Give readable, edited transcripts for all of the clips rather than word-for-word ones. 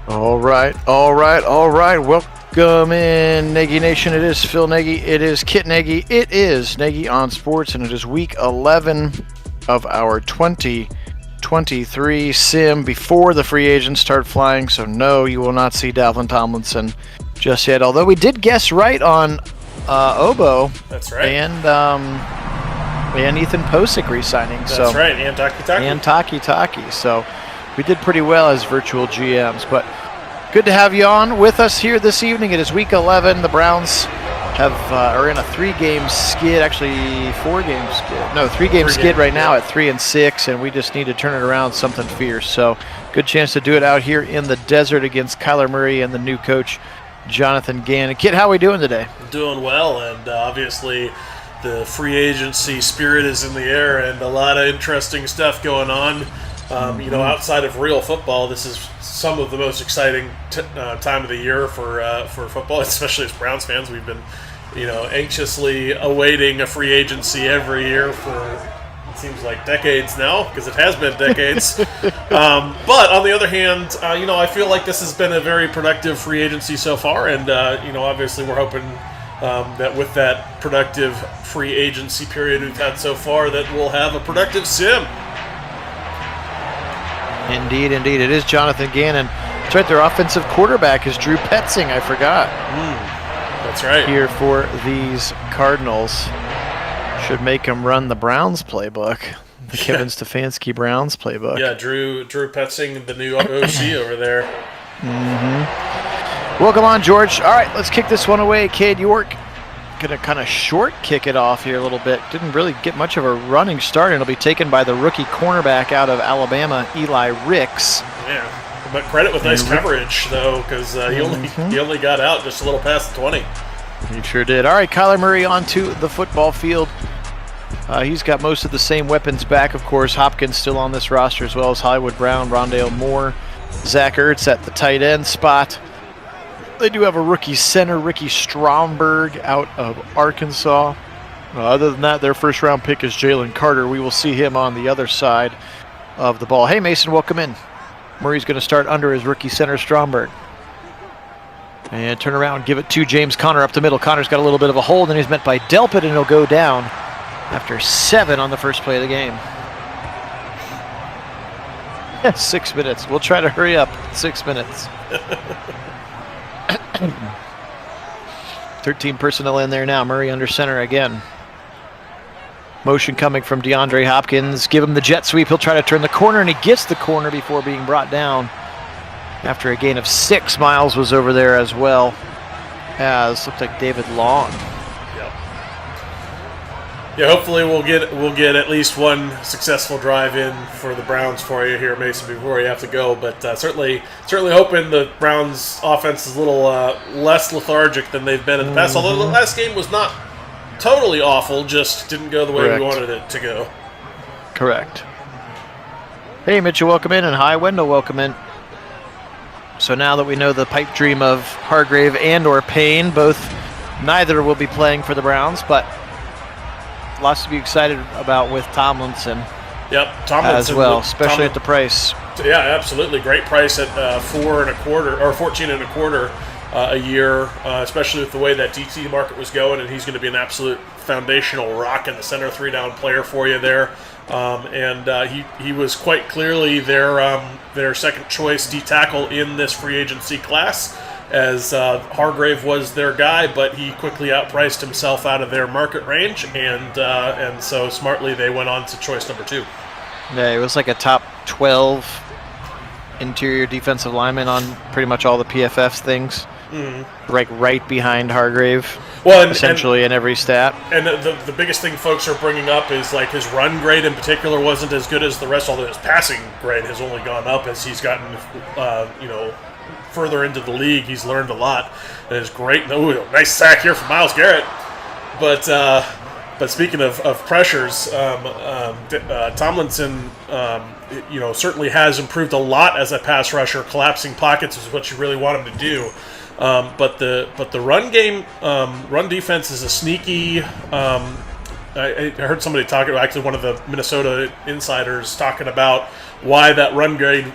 All right. Welcome in, Nagy Nation. It is Phil Nagy. It is Kit Nagy. It is Nagy on Sports, and it is week 11 of our 2023 sim before the free agents start flying. So, no, you will not see Dalvin Tomlinson just yet. Although we did guess right on Obo. That's right. And Ethan Posick re-signing. That's right. And Taki. So we did pretty well as virtual GMs, but good to have you on with us here this evening. It is week 11. The Browns are in a 3-game skid, actually 4-game skid. No, 3-game skid right now at 3-6, and we just need to turn it around something fierce. So good chance to do it out here in the desert against Kyler Murray and the new coach, Jonathan Gannon. Kit, how are we doing today? Doing well, and obviously the free agency spirit is in the air and a lot of interesting stuff going on. Outside of real football, this is some of the most exciting time of the year for football, especially as Browns fans. We've been, anxiously awaiting a free agency every year for, it seems like, decades now, because it has been decades. But on the other hand, I feel like this has been a very productive free agency so far, and obviously we're hoping that with that productive free agency period we've had so far, that we'll have a productive sim. Indeed. It is Jonathan Gannon. That's right, their offensive quarterback is Drew Petzing. I forgot. That's right. Here for these Cardinals. Should make him run the Browns playbook. The Kevin Stefanski Browns playbook. Yeah, Drew Petzing, the new OC over there. Welcome on, George. All right, let's kick this one away. Cade York going to kind of short kick it off here a little bit. Didn't really get much of a running start, and it'll be taken by the rookie cornerback out of Alabama, Eli Ricks. Yeah, but credit with nice coverage, though, because he only got out just a little past the 20. He sure did. All right, Kyler Murray onto the football field. He's got most of the same weapons back, of course. Hopkins still on this roster, as well as Hollywood Brown, Rondale Moore, Zach Ertz at the tight end spot. They do have a rookie center, Ricky Stromberg, out of Arkansas. Other than that, their first-round pick is Jalen Carter. We will see him on the other side of the ball. Hey, Mason, welcome in. Murray's going to start under his rookie center, Stromberg. And turn around and give it to James Conner up the middle. Conner's got a little bit of a hold, and he's met by Delpit, and he'll go down after 7 on the first play of the game. 6 minutes. We'll try to hurry up. 6 minutes. 13 personnel in there now. Murray under center again. Motion coming from DeAndre Hopkins. Give him the jet sweep. He'll try to turn the corner, and he gets the corner before being brought down. After a gain of 6, Miles was over there as well as looked like David Long. Yeah, hopefully we'll get at least one successful drive in for the Browns for you here, Mason, before you have to go. But certainly hoping the Browns' offense is a little less lethargic than they've been in the past. Although the last game was not totally awful, just didn't go the way we wanted it to go. Correct. Hey, Mitchell, welcome in, and hi, Wendell, welcome in. So now that we know the pipe dream of Hargrave and or Payne, neither will be playing for the Browns, but lots to be excited about with Tomlinson. Yep, Tomlinson as well, especially at the price. Yeah, absolutely, great price at 4.25 or 14.25 a year, especially with the way that DT market was going, and he's going to be an absolute foundational rock in the center 3-down player for you there. He was quite clearly their second choice D tackle in this free agency class, as Hargrave was their guy, but he quickly outpriced himself out of their market range, and so smartly they went on to choice number 2. Yeah, it was like a top 12 interior defensive lineman on pretty much all the PFF things. Like right behind Hargrave, essentially in every stat. And the biggest thing folks are bringing up is like his run grade in particular wasn't as good as the rest, although his passing grade has only gone up as he's gotten further into the league. He's learned a lot, and it's great. Nice sack here from Myles Garrett. But speaking of pressures, Tomlinson, certainly has improved a lot as a pass rusher. Collapsing pockets is what you really want him to do. But the run game, run defense is a sneaky I heard somebody talking, actually one of the Minnesota insiders talking about why that run grade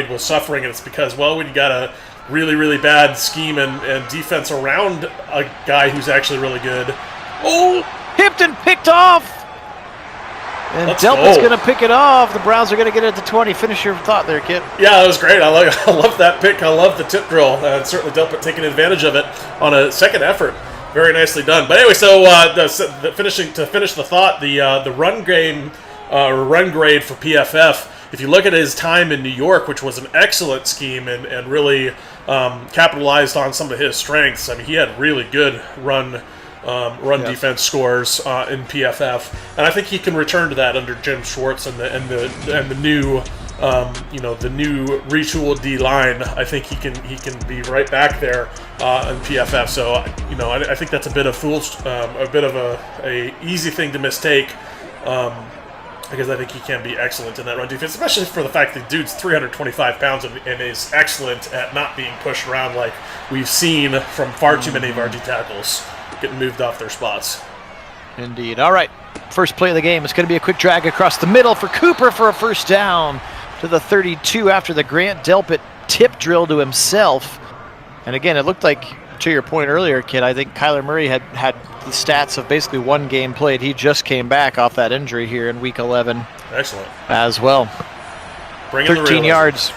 was suffering, and it's because, well, when you got a really, really bad scheme and defense around a guy who's actually really good. Oh, hipped and picked off. And Delpit's going to pick it off. The Browns are going to get it to 20. Finish your thought there, Kit. Yeah, that was great. I love that pick. I love the tip drill. Certainly Delpit taking advantage of it on a second effort. Very nicely done. But anyway, so to finish the thought, the run grade for PFF, if you look at his time in New York, which was an excellent scheme and really capitalized on some of his strengths. I mean, he had really good run defense scores in PFF, and I think he can return to that under Jim Schwartz and the new the new retooled D line. I think he can be right back there in PFF. So I think that's a bit of a easy thing to mistake. Because I think he can be excellent in that run defense, especially for the fact that dude's 325 pounds and is excellent at not being pushed around like we've seen from far too many of our D tackles getting moved off their spots. Indeed. All right, first play of the game. It's going to be a quick drag across the middle for Cooper for a first down to the 32 after the Grant Delpit tip drill to himself. And again, it looked like, to your point earlier, Kid, I think Kyler Murray had the stats of basically one game played. He just came back off that injury here in Week 11. Excellent. As well. Bring in 13 yards.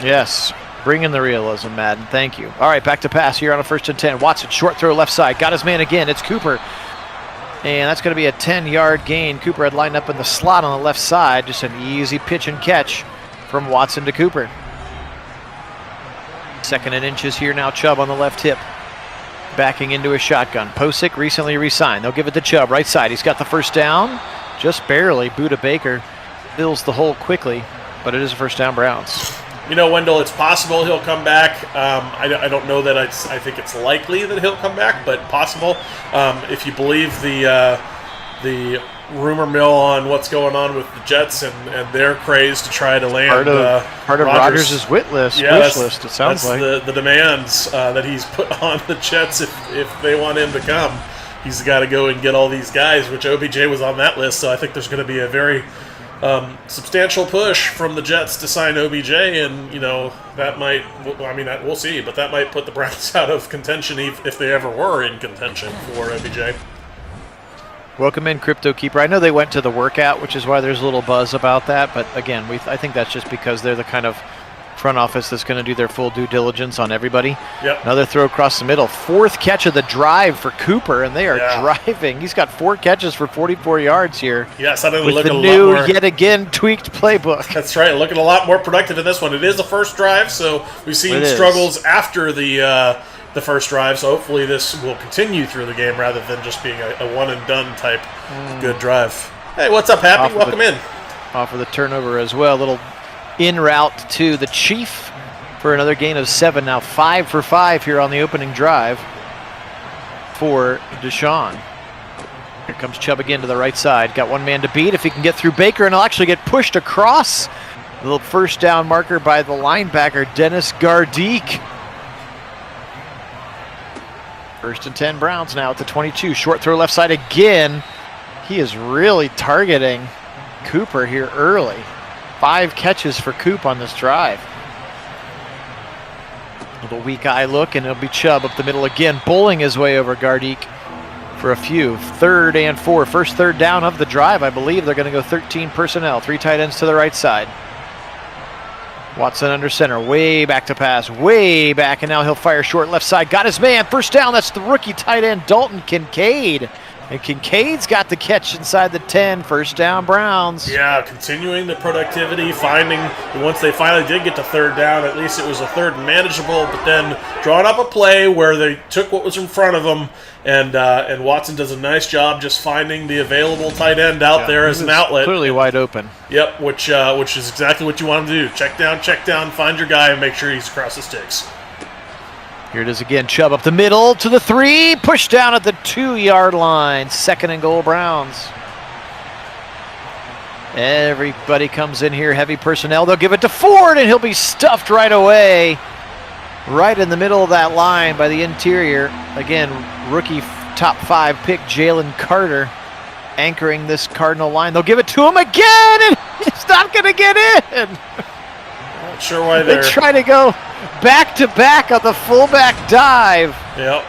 Yes. Bring in the realism, Madden. Thank you. All right, back to pass here on a 1st and 10. Watson, short throw left side. Got his man again. It's Cooper. And that's going to be a 10-yard gain. Cooper had lined up in the slot on the left side. Just an easy pitch and catch from Watson to Cooper. 2nd and inches here now. Chubb on the left hip. Backing into a shotgun. Posick recently re-signed. They'll give it to Chubb, right side. He's got the first down. Just barely. Buda Baker fills the hole quickly, but it is a first down, Browns. Wendell, it's possible he'll come back. I don't know that I think it's likely that he'll come back, but possible. If you believe the rumor mill on what's going on with the Jets and their craze to try to land part of Rodgers' wish list. It sounds like the demands that he's put on the Jets if they want him to come. He's got to go and get all these guys, which OBJ was on that list. So I think there's going to be a very substantial push from the Jets to sign OBJ, and that might. I mean, we'll see, but that might put the Browns out of contention if they ever were in contention for OBJ. Welcome in, Crypto Keeper. I know they went to the workout, which is why there's a little buzz about that. But again, I think that's just because they're the kind of front office that's going to do their full due diligence on everybody. Yep. Another throw across the middle. 4th catch of the drive for Cooper, and they are driving. He's got 4 catches for 44 yards here. Yes, I think with looking the a new, lot more, yet again tweaked playbook. That's right. Looking a lot more productive in this one. It is the first drive, so we've seen struggles after the first drive. So hopefully this will continue through the game rather than just being a one and done type good drive. Hey, what's up, Happy? Welcome in. Off of the turnover as well. A little in route to the Chief for another gain of 7. Now 5 for 5 here on the opening drive for Deshaun. Here comes Chubb again to the right side. Got one man to beat if he can get through Baker, and he'll actually get pushed across. A little first down marker by the linebacker, Dennis Gardeek. 1st and 10 Browns now at the 22. Short throw left side again. He is really targeting Cooper here early. 5 catches for Coop on this drive. Little weak eye look, and it'll be Chubb up the middle again, bowling his way over Gardeek for a few. 3rd and 4. First 3rd down of the drive, I believe. They're going to go 13 personnel. 3 tight ends to the right side. Watson under center, way back to pass, way back, and now he'll fire short left side. Got his man, first down. That's the rookie tight end, Dalton Kincaid. And Kincaid's got the catch inside the 10. First down, Browns. Yeah, continuing the productivity, finding once they finally did get to 3rd down, at least it was a 3rd and manageable, but then drawing up a play where they took what was in front of them, and Watson does a nice job just finding the available tight end out there as an outlet. Clearly wide open. Yep, which is exactly what you want him to do. Check down, find your guy, and make sure he's across the sticks. Here it is again. Chubb up the middle to the 3. Push down at the 2-yard line. 2nd and goal, Browns. Everybody comes in here. Heavy personnel. They'll give it to Ford, and he'll be stuffed right away. Right in the middle of that line by the interior. Again, rookie top 5 pick Jalen Carter. anchoring this Cardinal line. They'll give it to him again, and he's not going to get in. Not sure why they try to go back-to-back on the fullback dive. Yep.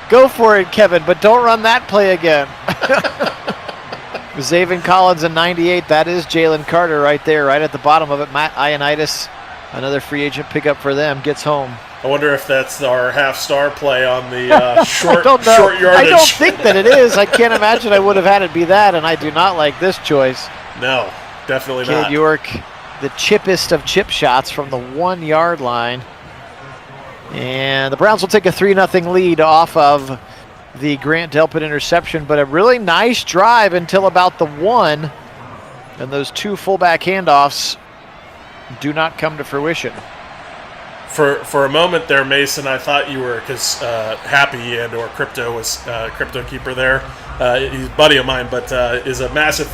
Go for it, Kevin, but don't run that play again. Zaven Collins in 98. That is Jalen Carter right there, right at the bottom of it. Matt Ioannidis, another free agent pickup for them, gets home. I wonder if that's our half-star play on the short yardage. I don't think that it is. I can't imagine I would have had it be that, and I do not like this choice. No, definitely not. Kid York, the chippest of chip shots from the 1 yard line. And the Browns will take a 3-0 lead off of the Grant Delpit interception, but a really nice drive until about the 1. And those 2 fullback handoffs do not come to fruition. For a moment there, Mason, I thought you were, because Happy and or Crypto was Crypto Keeper there. He's a buddy of mine, but is a massive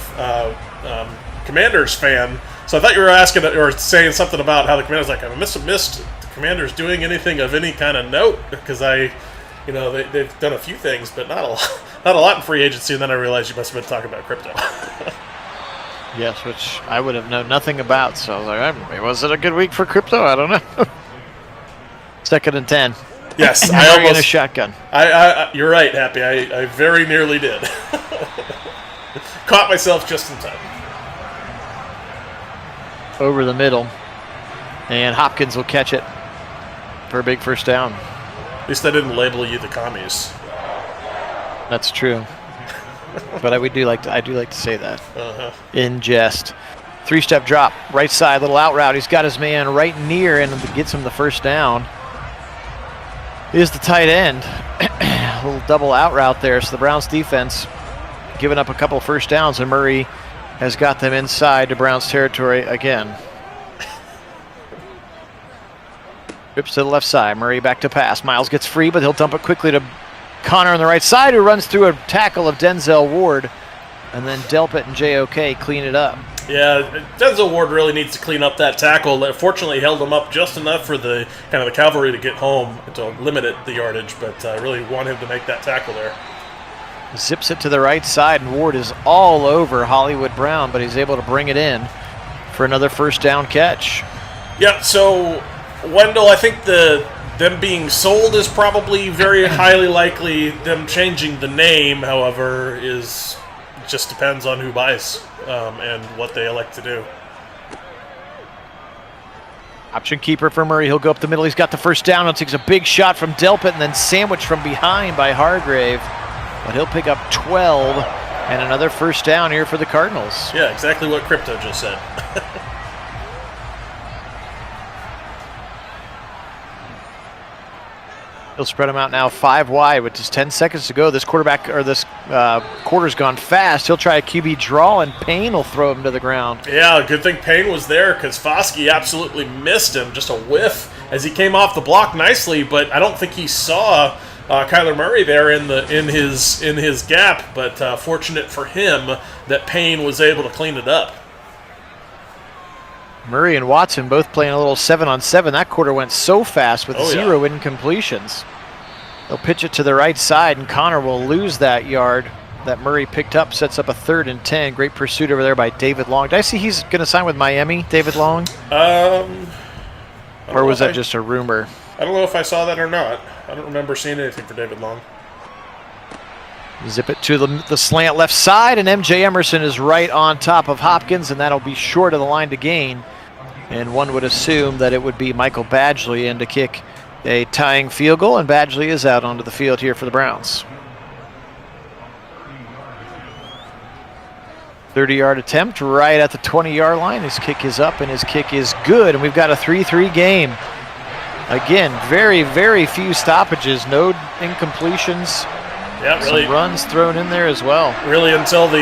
Commanders fan. So I thought you were asking or saying something about how the Commanders, like, I must have missed the Commanders doing anything of any kind of note, because they've done a few things, but not a lot in free agency. And then I realized you must have been talking about crypto. Yes, which I would have known nothing about. So I was like, was it a good week for crypto? I don't know. 2nd and 10. Yes, I almost in a shotgun. You're right, Happy. I very nearly did. Caught myself just in time. Over the middle, and Hopkins will catch it for a big first down. At least I didn't label you the commies. That's true, but I do like to say that in jest. 3-step drop, right side, little out route. He's got his man right near and gets him the first down. Is the tight end. A little double out route there. So the Browns defense giving up a couple first downs, and Murray has got them inside to Browns territory again. Trips to the left side. Murray back to pass. Miles gets free, but he'll dump it quickly to Connor on the right side, who runs through a tackle of Denzel Ward. And then Delpit and JOK clean it up. Yeah, Denzel Ward really needs to clean up that tackle. Fortunately, held him up just enough for the kind of the cavalry to get home to limit the yardage, but I really want him to make that tackle there. Zips it to the right side, and Ward is all over Hollywood Brown, but he's able to bring it in for another first down catch. Yeah, so Wendell, I think them being sold is probably very highly likely. Them changing the name, however, just depends on who buys and what they elect to do. Option keeper for Murray. He'll go up the middle. He's got the first down. He takes a big shot from Delpit and then sandwiched from behind by Hargrave. But he'll pick up 12 and another first down here for the Cardinals. Yeah, exactly what Crypto just said. He'll spread them out now 5 wide with just 10 seconds to go. This quarter's gone fast. He'll try a QB draw, and Payne will throw him to the ground. Yeah, good thing Payne was there, because Foskey absolutely missed him. Just a whiff as he came off the block nicely, but I don't think he saw Kyler Murray there in his gap. But fortunate for him that Payne was able to clean it up. Murray and Watson both playing a little 7-on-7. That quarter went so fast with 0 incompletions. They'll pitch it to the right side, and Connor will lose that yard that Murray picked up. Sets up a 3rd and 10. Great pursuit over there by David Long. Did I see he's going to sign with Miami, David Long? Or was that just a rumor? I don't know if I saw that or not. I don't remember seeing anything for David Long. Zip it to the slant left side, and MJ Emerson is right on top of Hopkins, and that'll be short of the line to gain. And one would assume that it would be Michael Badgley in to kick a tying field goal, and Badgley is out onto the field here for the Browns. 30-yard attempt right at the 20-yard line. His kick is up, and his kick is good, and we've got a 3-3 game. Again, very, very few stoppages, no incompletions. Yeah, really. Some runs thrown in there as well. Really, until the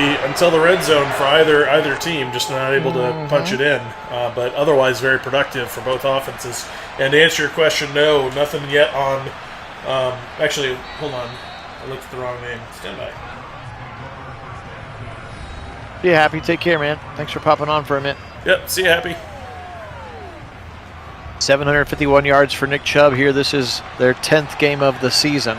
red zone for either team, just not able to punch it in. But otherwise, very productive for both offenses. And to answer your question, no, nothing yet on. Actually, hold on, I looked at the wrong name. Stand by. Be happy. Take care, man. Thanks for popping on for a minute. Yep. See you, Happy. 751 yards for Nick Chubb here. This is their 10th game of the season.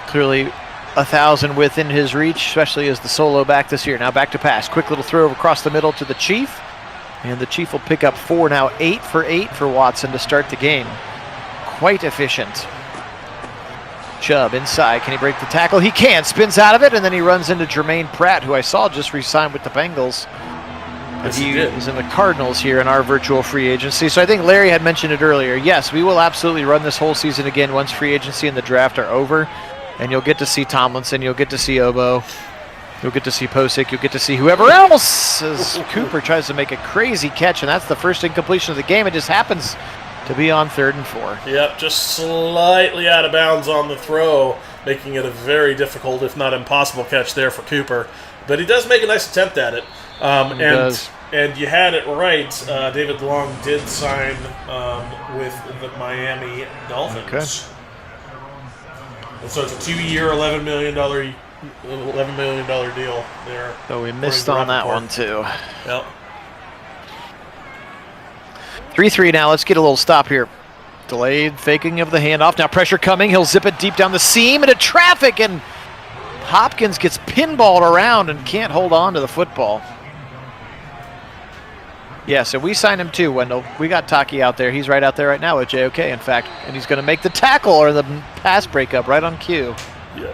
Clearly 1,000 within his reach, especially as the solo back this year. Now back to pass. Quick little throw across the middle to the Chief. And the Chief will pick up 4, now 8 for 8 for Watson to start the game. Quite efficient. Chubb inside. Can he break the tackle? He can. Spins out of it, and then he runs into Jermaine Pratt, who I saw just re-signed with the Bengals. Yes, he is in the Cardinals here in our virtual free agency. So I think Larry had mentioned it earlier. Yes, we will absolutely run this whole season again once free agency and the draft are over. And you'll get to see Tomlinson. You'll get to see Obo. You'll get to see Posick. You'll get to see whoever else as Cooper tries to make a crazy catch. And that's the first incompletion of the game. It just happens to be on 3rd and 4. Yep, just slightly out of bounds on the throw, making it a very difficult, if not impossible, catch there for Cooper. But he does make a nice attempt at it. And you had it right. David Long did sign with the Miami Dolphins. Okay. And so it's a 2-year, $11 million deal there. So we missed on that one too. Yep. 3-3 now. Let's get a little stop here. Delayed faking of the handoff. Now pressure coming. He'll zip it deep down the seam into traffic, and Hopkins gets pinballed around and can't hold on to the football. Yeah, so we signed him too, Wendell. We got Taki out there. He's right out there right now with JOK, in fact. And he's going to make the tackle or the pass breakup right on cue. Yeah.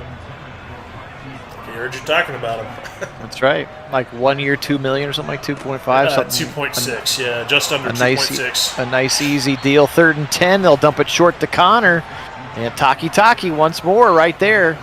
I heard you talking about him. That's right. Like 1 year, $2 million or something, like 2.5. Something. 2.6, yeah, just under 2.6. A nice, easy deal. 3rd and 10. They'll dump it short to Connor. And Taki once more right there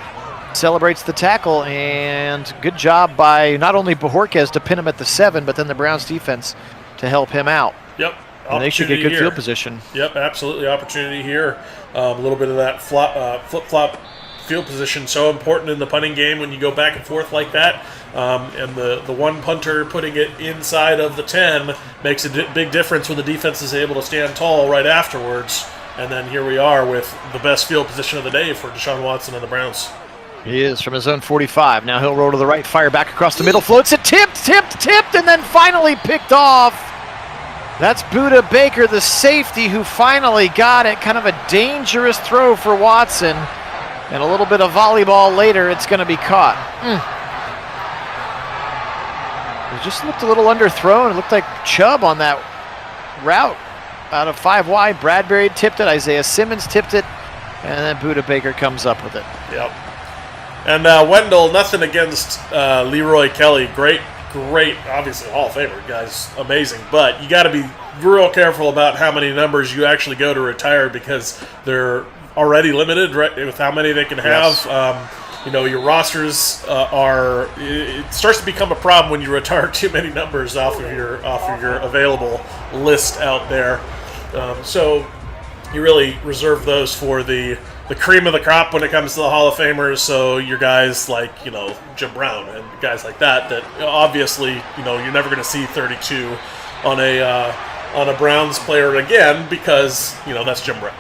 celebrates the tackle. And good job by not only Bojorquez to pin him at the 7, but then the Browns defense to help him out. Yep. And they should get good field position. Yep, absolutely. Opportunity here. A little bit of that flip-flop field position, so important in the punting game when you go back and forth like that. And the one punter putting it inside of the 10 makes a big difference when the defense is able to stand tall right afterwards. And then here we are with the best field position of the day for Deshaun Watson and the Browns. He is from his own 45. Now he'll roll to the right, fire back across the middle, floats it, tipped, and then finally picked off. That's Buda Baker, the safety, who finally got it. Kind of a dangerous throw for Watson. And a little bit of volleyball later, it's going to be caught. It just looked a little underthrown. It looked like Chubb on that route out of 5 wide. Bradbury tipped it. Isaiah Simmons tipped it. And then Buda Baker comes up with it. Yep. And Wendell, nothing against Leroy Kelly. Great, obviously Hall of Famer, guy's amazing. But you got to be real careful about how many numbers you actually go to retire, because they're already limited, right, with how many they can have. Yes. Your rosters it starts to become a problem when you retire too many numbers off of your available list out there. So you really reserve those for the cream of the crop when it comes to the Hall of Famers. So your guys like Jim Brown and guys like that obviously you're never going to see 32 on a Browns player again, because that's Jim Brown.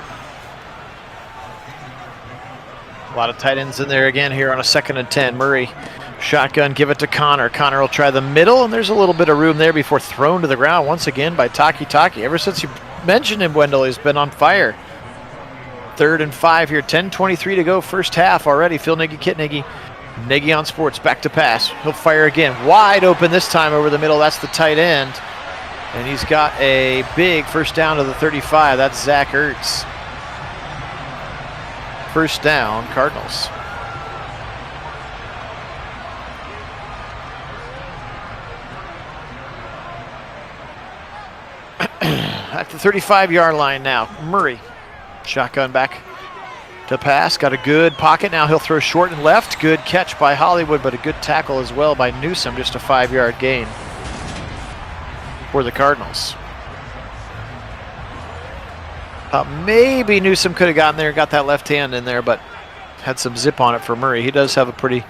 A lot of tight ends in there again here on a 2nd and 10. Murray, shotgun, give it to Connor. Connor will try the middle, and there's a little bit of room there before thrown to the ground once again by Taki. Ever since you mentioned him, Wendell, he's been on fire. 3rd and 5 here, 10:23 to go, first half already. Phil Nagy, Kit Nagy. Nagy on sports, back to pass. He'll fire again, wide open this time over the middle. That's the tight end, and he's got a big first down to the 35. That's Zach Ertz. First down, Cardinals. At the 35-yard line now, Murray. Shotgun back to pass. Got a good pocket. Now he'll throw short and left. Good catch by Hollywood, but a good tackle as well by Newsome. Just a 5-yard gain for the Cardinals. Maybe Newsome could have gotten there and got that left hand in there, but had some zip on it for Murray. He does have a pretty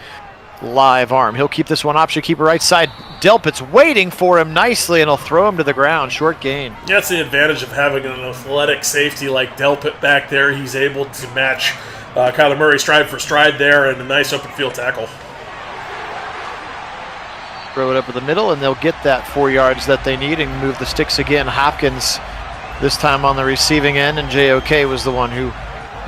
live arm. He'll keep this one option keeper right side. Delpit's waiting for him nicely, and he'll throw him to the ground. Short gain. Yeah, that's the advantage of having an athletic safety like Delpit back there. He's able to match Kyler Murray stride for stride there, and a nice open field tackle. Throw it up in the middle, and they'll get that 4 yards that they need and move the sticks again. Hopkins this time on the receiving end, and JOK was the one who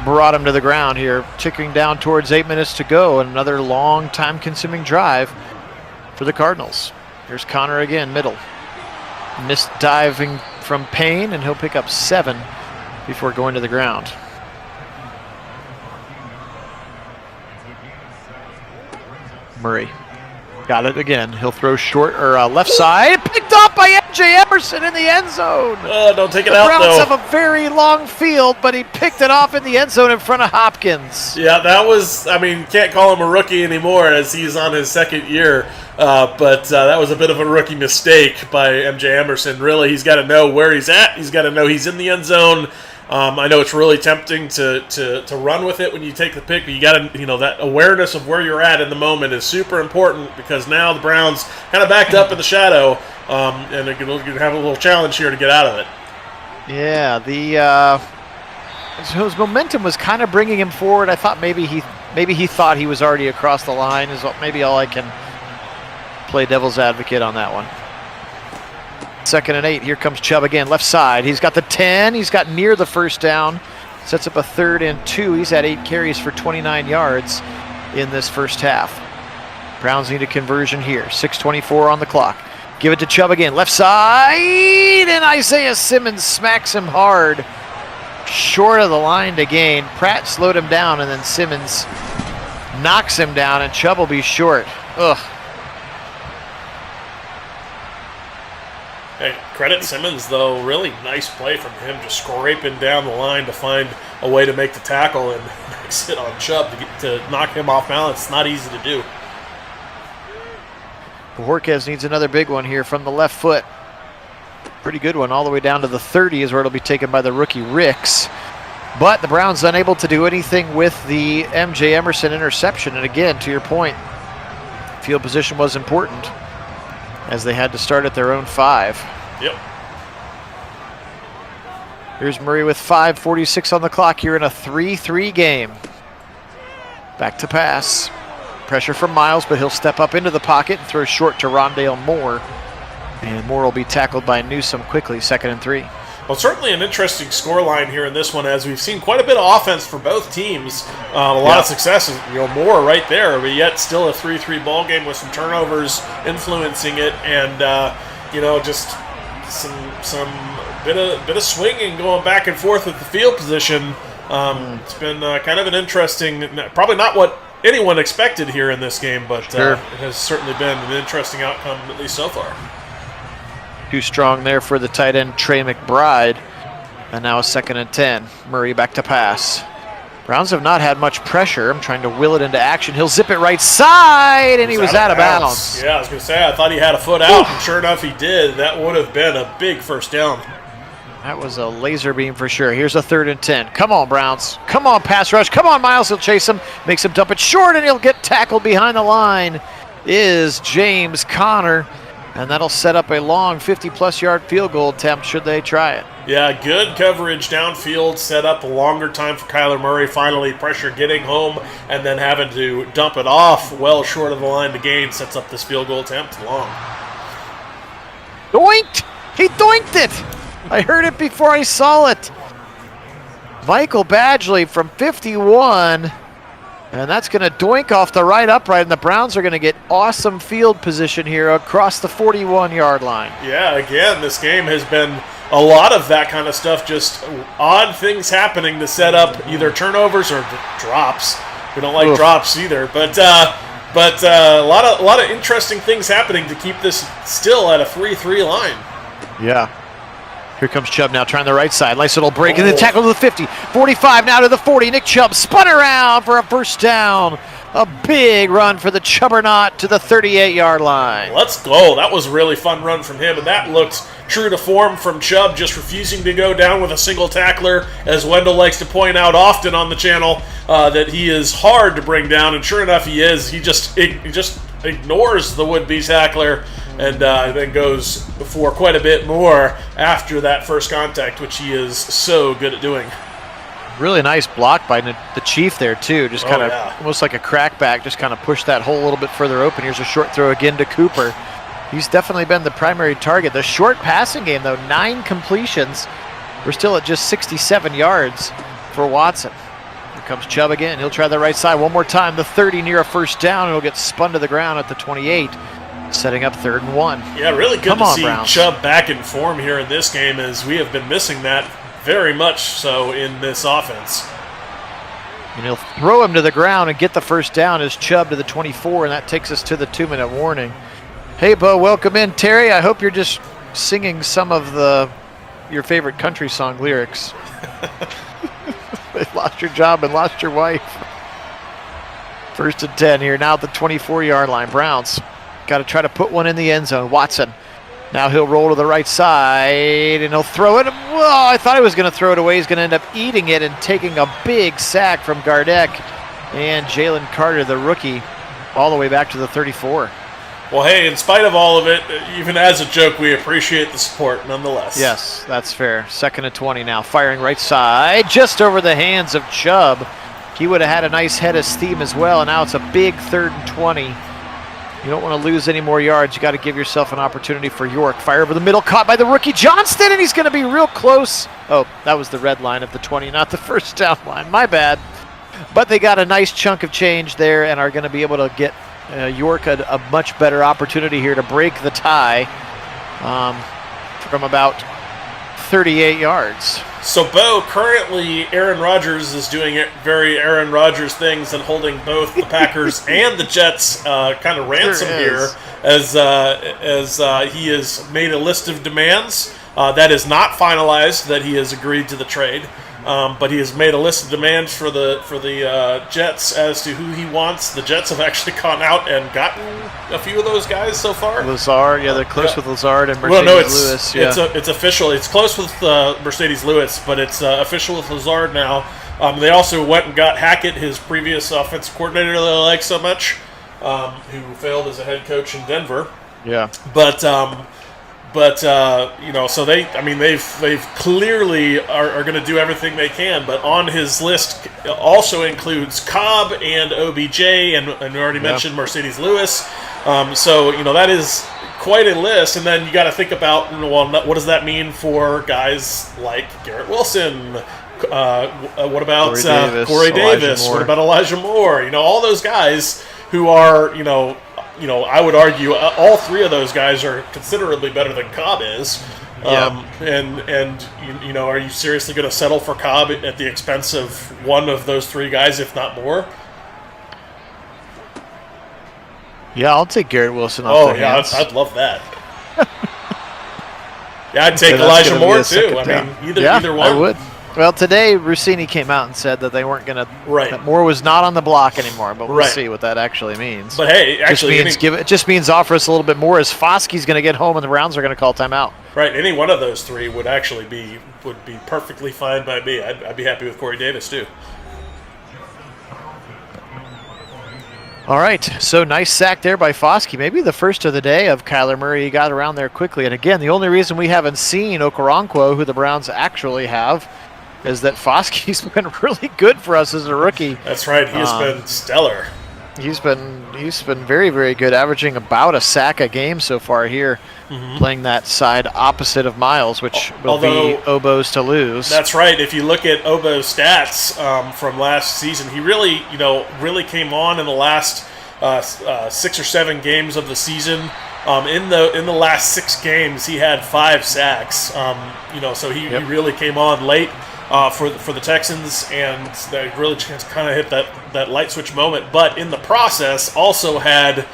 brought him to the ground here, ticking down towards 8 minutes to go. Another long, time-consuming drive for the Cardinals. Here's Connor again, middle. Missed diving from Payne, and he'll pick up 7 before going to the ground. Murray got it again. He'll throw short or left side. Picked up by MJ Emerson in the end zone. Oh, don't take it the out, Browns though. have a very long field, but he picked it off in the end zone in front of Hopkins. Yeah, that was, I mean, can't call him a rookie anymore as he's on his second year. But that was a bit of a rookie mistake by MJ Emerson. Really, he's got to know where he's at. He's got to know he's in the end zone. I know it's really tempting to run with it when you take the pick, but you got to, that awareness of where you're at in the moment is super important, because now the Browns kind of backed up in the shadow, and they're going to have a little challenge here to get out of it. Yeah, his momentum was kind of bringing him forward. I thought maybe he thought he was already across the line. Is maybe all I can play devil's advocate on that one. 2nd and 8. Here comes Chubb again, left side. He's got the 10. He's got near the first down. Sets up a 3rd and 2. He's had 8 carries for 29 yards in this first half. Browns need a conversion here. 6:24 on the clock. Give it to Chubb again, left side, and Isaiah Simmons smacks him hard. Short of the line to gain. Pratt slowed him down, and then Simmons knocks him down, and Chubb will be short. Ugh. Hey, credit Simmons, though. Really nice play from him, just scraping down the line to find a way to make the tackle and makes it on Chubb to knock him off balance. It's not easy to do. Bojorquez needs another big one here from the left foot. Pretty good one, all the way down to the 30 is where it'll be taken by the rookie Ricks. But the Browns unable to do anything with the MJ Emerson interception. And again, to your point, field position was important, as they had to start at their own 5. Yep. Here's Murray with 5:46 on the clock here in a 3-3 game. Back to pass. Pressure from Miles, but he'll step up into the pocket and throw short to Rondale Moore. And Moore will be tackled by Newsome quickly, 2nd and 3. Well, certainly an interesting scoreline here in this one, as we've seen quite a bit of offense for both teams. A lot of success. Moore right there, but yet still a 3-3 ball game with some turnovers influencing it, and just some bit of swinging going back and forth with the field position. It's been kind of an interesting, probably not what anyone expected here in this game, but Sure. It has certainly been an interesting outcome, at least so far. Too strong there for the tight end Trey McBride. And now a 2nd and 10. Murray back to pass. Browns have not had much pressure. I'm trying to will it into action. He'll zip it right side, and he was out of bounds. Yeah, I was going to say, I thought he had a foot out, and sure enough he did. That would have been a big first down. That was a laser beam for sure. Here's a 3rd and 10. Come on, Browns. Come on, pass rush. Come on, Miles. He'll chase him. Makes him dump it short, and he'll get tackled behind the line. Is James Conner. And that'll set up a long 50-plus yard field goal attempt should they try it. Yeah, good coverage downfield, set up a longer time for Kyler Murray. Finally, pressure getting home and then having to dump it off well short of the line to gain sets up this field goal attempt long. Doinked! He doinked it! I heard it before I saw it. Michael Badgley from 51. And that's going to doink off the right upright, and the Browns are going to get awesome field position here across the 41-yard line. Yeah, again, this game has been a lot of that kind of stuff, just odd things happening to set up either turnovers or drops. We don't like drops either, but a lot of interesting things happening to keep this still at a 3-3 line. Yeah. Here comes Chubb now, trying the right side. Nice little break, and then tackle to the 50. 45 now to the 40. Nick Chubb spun around for a first down. A big run for the Chubbernaut to the 38-yard line. Let's go. That was a really fun run from him, and that looked true to form from Chubb, just refusing to go down with a single tackler, as Wendell likes to point out often on the channel, that he is hard to bring down, and sure enough he is. He just ignores the would-be tackler and then goes for quite a bit more after that first contact, which he is so good at doing. Really nice block by the Chief there, too. Just kind of almost like a crackback, just kind of pushed that hole a little bit further open. Here's a short throw again to Cooper. He's definitely been the primary target. The short passing game, though, 9 completions. We're still at just 67 yards for Watson. comes Chubb again. He'll try the right side one more time. The 30 near a first down. It'll get spun to the ground at the 28, setting up 3rd and 1. Yeah, really good to see Browns. Chubb back in form here in this game, as we have been missing that very much so in this offense. And he'll throw him to the ground and get the first down as Chubb to the 24, and that takes us to the 2-minute warning. Hey, Bo, welcome in. Terry, I hope you're just singing some of your favorite country song lyrics. They lost your job and lost your wife. 1st and 10 here, now at the 24-yard line. Browns got to try to put one in the end zone. Watson. Now he'll roll to the right side, and he'll throw it. Whoa, I thought he was going to throw it away. He's going to end up eating it and taking a big sack from Gardeck and Jalen Carter, the rookie, all the way back to the 34. Well, hey, in spite of all of it, even as a joke, we appreciate the support nonetheless. Yes, that's fair. 2nd and 20 now. Firing right side, just over the hands of Chubb. He would have had a nice head of steam as well, and now it's a big 3rd and 20. You don't want to lose any more yards. You got to give yourself an opportunity for York. Fire over the middle, caught by the rookie Johnston, and he's going to be real close. Oh, that was the red line of the 20, not the first down line. My bad. But they got a nice chunk of change there and are going to be able to get York a much better opportunity here to break the tie from about 38 yards. So, Bo, currently Aaron Rodgers is doing very Aaron Rodgers things and holding both the Packers and the Jets kind of ransom here as he has made a list of demands that is not finalized, that he has agreed to the trade. But he has made a list of demands for the Jets as to who he wants. The Jets have actually gone out and gotten a few of those guys so far. Lazard, yeah, they're close with Lazard and Mercedes Lewis. Yeah. It's official. It's close with Mercedes Lewis, but it's official with Lazard now. They also went and got Hackett, his previous offensive coordinator that I like so much, who failed as a head coach in Denver. Yeah. But so they've clearly are going to do everything they can. But on his list also includes Cobb and OBJ, and we already mentioned Mercedes Lewis. That is quite a list. And then you got to think about, what does that mean for guys like Garrett Wilson? What about Corey Davis? What about Elijah Moore? All those guys who are I would argue all three of those guys are considerably better than Cobb is. Are you seriously going to settle for Cobb at the expense of one of those three guys, if not more? Yeah, I'll take Garrett Wilson off their hands. I'd love that. Yeah, I'd take Elijah Moore too. Either one. I would. Well, today Rossini came out and said that they weren't going to. Right. That Moore was not on the block anymore, but we'll see what that actually means. But hey, actually, it just means offer us a little bit more, as Foskey's going to get home and the Browns are going to call timeout. Right. Any one of those three would actually be perfectly fine by me. I'd be happy with Corey Davis too. All right, so nice sack there by Foskey. Maybe the first of the day of Kyler Murray. He got around there quickly. And again, the only reason we haven't seen Okoronkwo, who the Browns actually have, is that Foskey's been really good for us as a rookie. That's right. He has been stellar. He's been very, very good, averaging about a sack a game so far here, playing that side opposite of Miles, which will be Obo's to lose. That's right. If you look at Obo's stats from last season, he really came on in the last 6 or 7 games of the season. In the last 6 games, he had 5 sacks. So he really came on late for the Texans, and they really kind of hit that light switch moment. But in the process, also had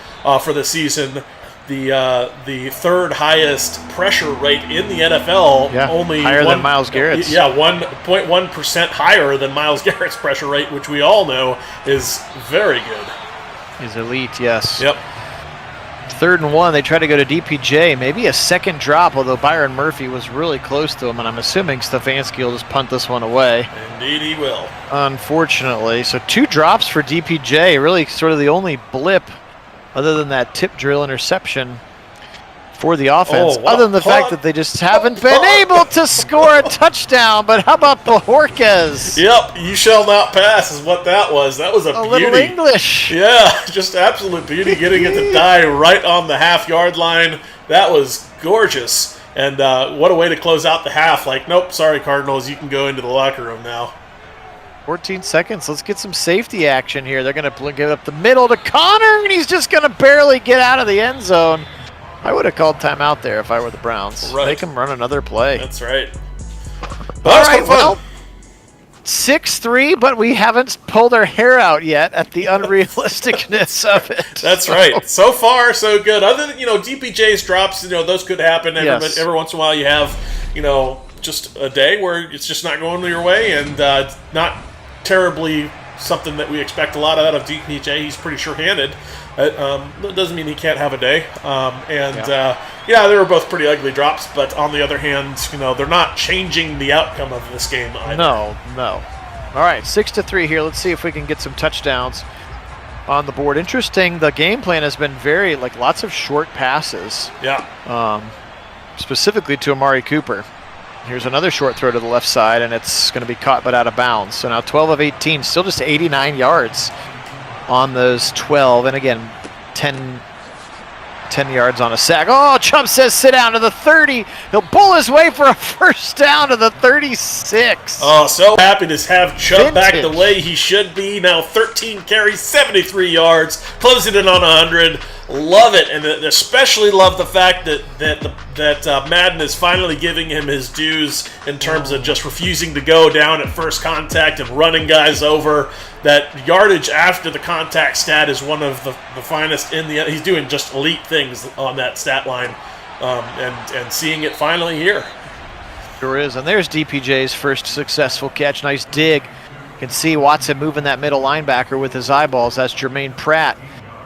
for the season the third highest pressure rate in the NFL. Yeah, only higher than Myles Garrett's. Yeah, 1.1% higher than Myles Garrett's pressure rate, which we all know is very good. He's elite, yes. Yep. 3rd and 1, they try to go to DPJ. Maybe a second drop, although Byron Murphy was really close to him, and I'm assuming Stefanski will just punt this one away. Indeed he will. Unfortunately. So 2 drops for DPJ, really sort of the only blip other than that tip drill interception for the offense, other than the fact that they just haven't been able to score a touchdown. But how about Bojorquez? Yep, you shall not pass is what that was. That was a beauty. Little English. Yeah, just absolute beauty, getting it to die right on the half-yard line. That was gorgeous. And what a way to close out the half. Like, nope, sorry, Cardinals, you can go into the locker room now. 14 seconds. Let's get some safety action here. They're going to give it up the middle to Connor, and he's just going to barely get out of the end zone. I would have called timeout there if I were the Browns. Right. Make them run another play. That's right. All right, well, 6-3, but we haven't pulled our hair out yet at the unrealisticness of it. That's right. So far, so good. Other than, DPJ's drops, those could happen. Every once in a while you have, just a day where it's just not going your way, and not terribly something that we expect a lot out of DPJ. He's pretty sure-handed. That doesn't mean he can't have a day. They were both pretty ugly drops, but on the other hand, they're not changing the outcome of this game either. No. All right, 6-3 here. Let's see if we can get some touchdowns on the board. Interesting, the game plan has been lots of short passes. Yeah. Specifically to Amari Cooper. Here's another short throw to the left side, and it's going to be caught but out of bounds. So now 12 of 18, still just 89 yards on those 12. And again, 10 yards on a sack. Oh, Chubb says sit down to the 30. He'll pull his way for a first down to the 36. Oh, so happy to have Chubb back the way he should be. Now 13 carries, 73 yards, closing it on 100. Love it, and especially love the fact that Madden is finally giving him his dues in terms of just refusing to go down at first contact and running guys over. That yardage after the contact stat is one of the finest in the. He's doing just elite things on that stat line, and seeing it finally here. Sure is, and there's DPJ's first successful catch. Nice dig. You can see Watson moving that middle linebacker with his eyeballs. That's Jermaine Pratt.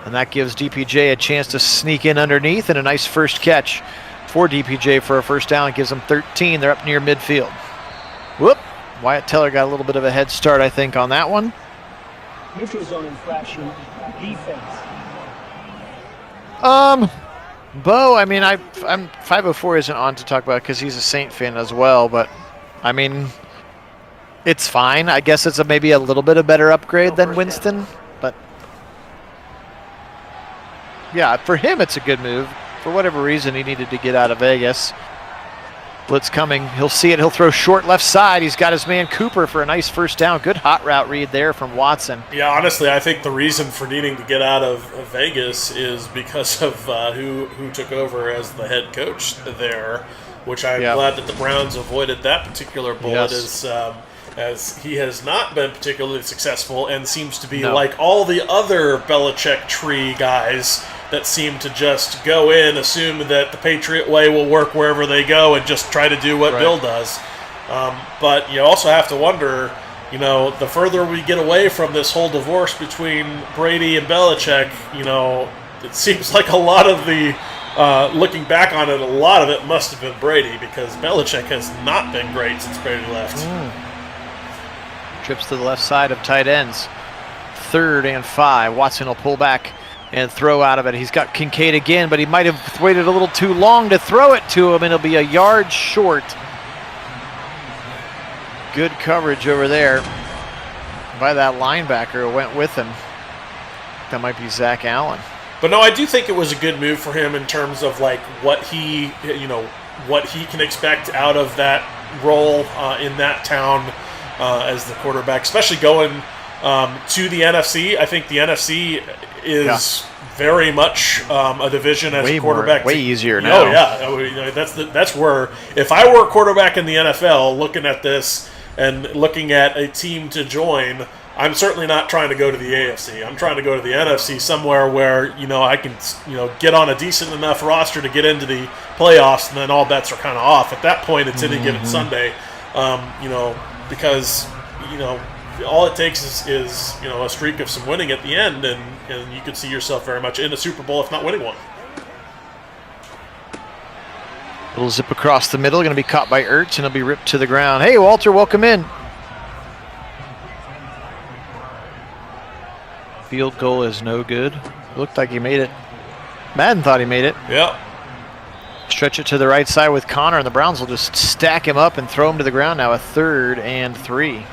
And that gives DPJ a chance to sneak in underneath, and a nice first catch for DPJ for a first down. It gives them 13. They're up near midfield. Whoop. Wyatt Teller got a little bit of a head start, I think, on that one. Neutral zone infraction, defense. Bo, I mean, I'm 504 isn't on to talk about because he's a Saint fan as well, but I mean, it's fine. I guess it's maybe a little bit of better upgrade than Winston, but yeah, for him it's a good move. For whatever reason, he needed to get out of Vegas. Blitz coming. He'll see it. He'll throw short left side. He's got his man Cooper for a nice first down. Good hot route read there from Watson. Yeah, honestly, I think the reason for needing to get out of Vegas is because of who took over as the head coach there, which I'm glad that the Browns avoided that particular bullet. Yes. As he has not been particularly successful and seems to be like all the other Belichick tree guys that seem to just go in, assume that the Patriot way will work wherever they go, and just try to do what Bill does. But you also have to wonder, the further we get away from this whole divorce between Brady and Belichick, it seems like a lot of the, looking back on it, a lot of it must have been Brady, because Belichick has not been great since Brady left. Trips to the left side of tight ends. 3rd and 5. Watson will pull back and throw out of it. He's got Kincaid again, but he might have waited a little too long to throw it to him, and it'll be a yard short. Good coverage over there by that linebacker who went with him. That might be Zach Allen. But no, I do think it was a good move for him in terms of what he can expect out of that role in that town as the quarterback, especially going to the NFC. I think the NFC is very much a division as a quarterback. Way easier now. Oh yeah, that's where, if I were a quarterback in the NFL, looking at this and looking at a team to join, I'm certainly not trying to go to the AFC. I'm trying to go to the NFC, somewhere where I can get on a decent enough roster to get into the playoffs, and then all bets are kind of off. At that point, it's any given Sunday, because all it takes is a streak of some winning at the end, and you could see yourself very much in a Super Bowl, if not winning one. Little zip across the middle, going to be caught by Ertz, and he'll be ripped to the ground. Hey, Walter, welcome in. Field goal is no good. Looked like he made it. Madden thought he made it. Yeah. Stretch it to the right side with Connor, and the Browns will just stack him up and throw him to the ground now. A 3rd and 3.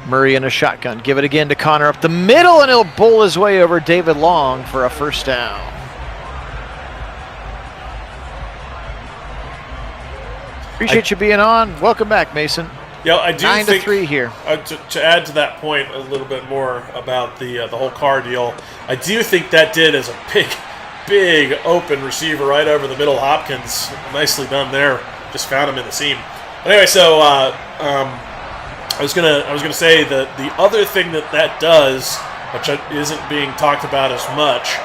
Murray in a shotgun. Give it again to Connor up the middle, and he'll bowl his way over David Long for a first down. Appreciate you being on. Welcome back, Mason. Yeah, I do 9-3 here. To add to that point a little bit more about the whole Carr deal, I do think that did as a big open receiver right over the middle. Hopkins, nicely done there. Just found him in the seam. But anyway, so I was gonna say that the other thing that does, which isn't being talked about as much,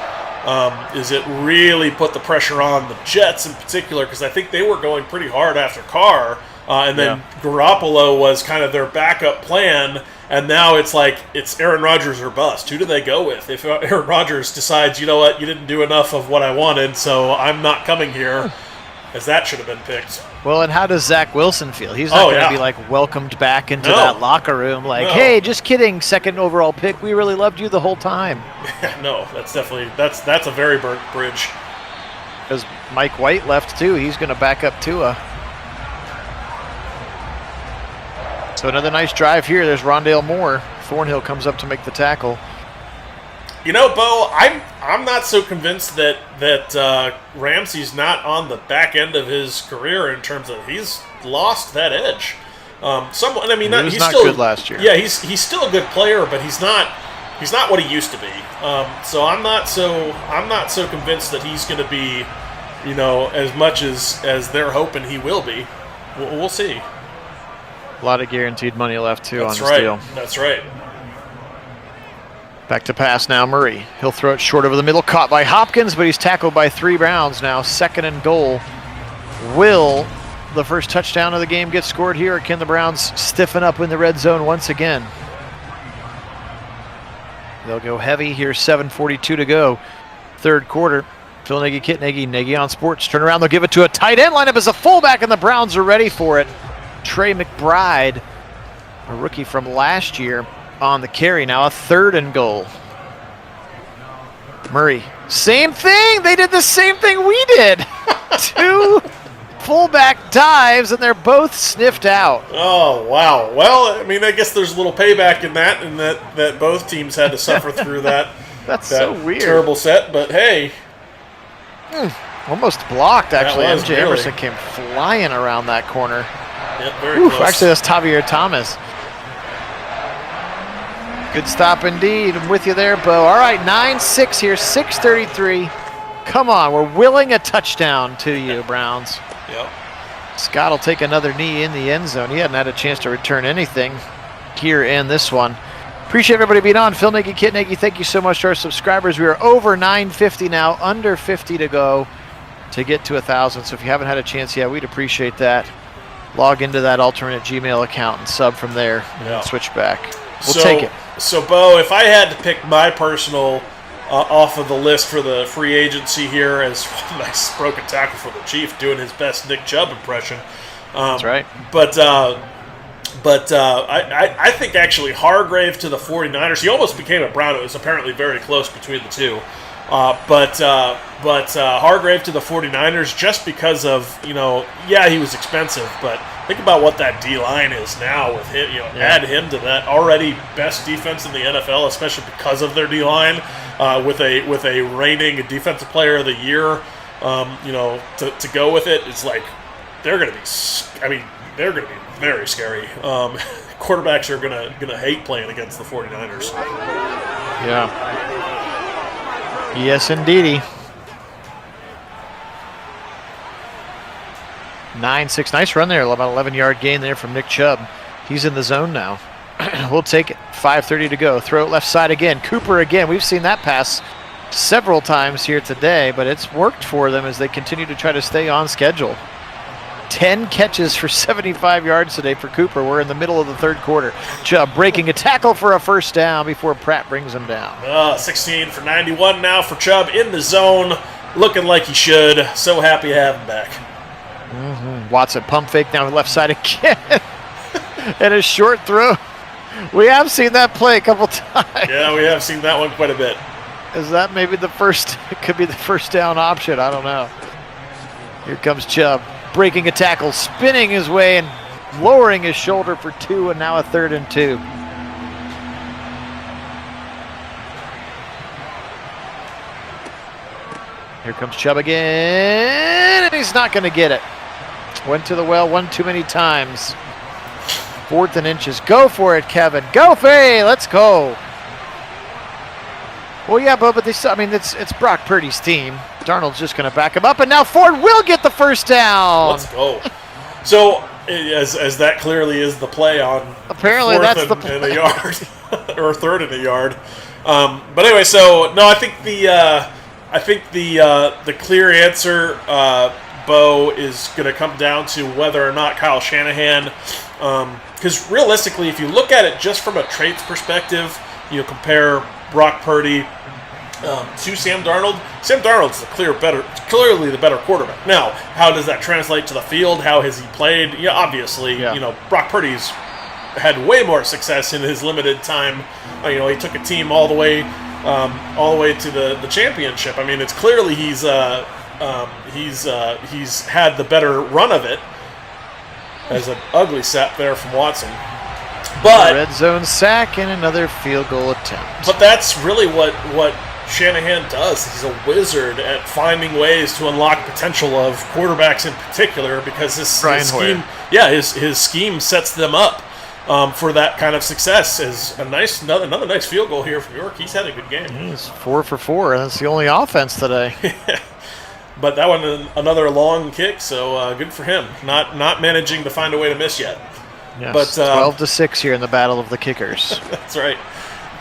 is it really put the pressure on the Jets in particular, because I think they were going pretty hard after Carr. And then Garoppolo was kind of their backup plan, and now it's like it's Aaron Rodgers or bust. Who do they go with? If Aaron Rodgers decides, you know what, you didn't do enough of what I wanted, so I'm not coming here, as that should have been picked. Well, and how does Zach Wilson feel? He's not going to be like welcomed back into that locker room like, hey, just kidding, second overall pick. We really loved you the whole time. No, that's definitely that's a very burnt bridge. Because Mike White left too. He's going to back up Tua. So another nice drive here. There's Rondale Moore. Thornhill comes up to make the tackle. You know, Bo, I'm not so convinced that Ramsey's not on the back end of his career in terms of he's lost that edge. He was he's not still good last year. Yeah, he's still a good player, but he's not what he used to be. So I'm not so convinced that he's going to be, as much as they're hoping he will be. We'll see. A lot of guaranteed money left, too, on this deal. That's right. Back to pass now, Murray. He'll throw it short over the middle, caught by Hopkins, but he's tackled by 3 Browns now. 2nd and goal. Will the first touchdown of the game get scored here, or can the Browns stiffen up in the red zone once again? They'll go heavy here, 7:42 to go. 3rd quarter. Phil Nagy, Kit Nagy, Nagy on Sports. Turn around, they'll give it to a tight end lineup as a fullback, and the Browns are ready for it. Trey McBride, a rookie from last year, on the carry now. A 3rd and goal. Murray, same thing. They did the same thing we did. 2 fullback dives, and they're both sniffed out. Oh, wow. Well, I guess there's a little payback in that both teams had to suffer through that. That's so weird. Terrible set, but hey. Almost blocked, actually. MJ really. Emerson came flying around that corner. Yep, very close. Actually, that's Tavier Thomas. Good stop indeed. I'm with you there, Bo. All right, 9-6 here, 6:33. Come on, we're willing a touchdown to you, Browns. Yep. Scott will take another knee in the end zone. He hadn't had a chance to return anything here in this one. Appreciate everybody being on. Phil Nagy, Kit Nagy, thank you so much to our subscribers. We are over 950 now, under 50 to go to get to 1,000. So if you haven't had a chance yet, we'd appreciate that. Log into that alternate Gmail account and sub from there, and then switch back. We'll take it. So, Bo, if I had to pick my personal off of the list for the free agency here, as a nice broken tackle for the Chief, doing his best Nick Chubb impression. That's right. But I think actually Hargrave to the 49ers, he almost became a Brown. It was apparently very close between the two. But Hargrave to the 49ers just because of, he was expensive, but think about what that D-line is now with him, add him to that already best defense in the NFL, especially because of their D-line, with a reigning defensive player of the year, to go with it. It's like they're going to be very scary. Quarterbacks are going to hate playing against the 49ers. Yeah. Yes, indeedy. 9-6. Nice run there. About 11-yard gain there from Nick Chubb. He's in the zone now. We'll take it. 5:30 to go. Throw it left side again. Cooper again. We've seen that pass several times here today, but it's worked for them as they continue to try to stay on schedule. 10 catches for 75 yards today for Cooper. We're in the middle of the 3rd quarter. Chubb breaking a tackle for a 1st down before Pratt brings him down. 16 for 91 now for Chubb in the zone. Looking like he should. So happy to have him back. Watson pump fake now left side again. And a short throw. We have seen that play a couple times. Yeah, we have seen that one quite a bit. Is that maybe the first? It could be the 1st down option. I don't know. Here comes Chubb. Breaking a tackle, spinning his way and lowering his shoulder for 2, and now a 3rd and 2. Here comes Chubb again, and he's not going to get it. Went to the well one too many times. 4th and inches. Go for it, Kevin. Go, Faye. Let's go. Well, yeah, but it's Brock Purdy's team. Darnold's just going to back him up, and now Ford will get the first down. Let's go. So, as that clearly is the play on apparently that's the play. In a yard or 3rd in a yard. But anyway, so no, I think the clear answer, Bo, is going to come down to whether or not Kyle Shanahan, because realistically, if you look at it just from a traits perspective, you compare Brock Purdy to Sam Darnold. Sam Darnold's clearly the better quarterback. Now, how does that translate to the field? How has he played? Yeah, obviously, Brock Purdy's had way more success in his limited time. He took a team all the way to the championship. I mean, it's clearly he's had the better run of it. As an ugly sack there from Watson. But red zone sack and another field goal attempt. But that's really what Shanahan does. He's a wizard at finding ways to unlock potential of quarterbacks in particular, because his scheme, his scheme sets them up for that kind of success. Is another nice field goal here from York. He's had a good game. He's 4 for 4. That's the only offense today. But that one, another long kick, so good for him. Not managing to find a way to miss yet. Yes, but 12-6 here in the battle of the kickers. That's right.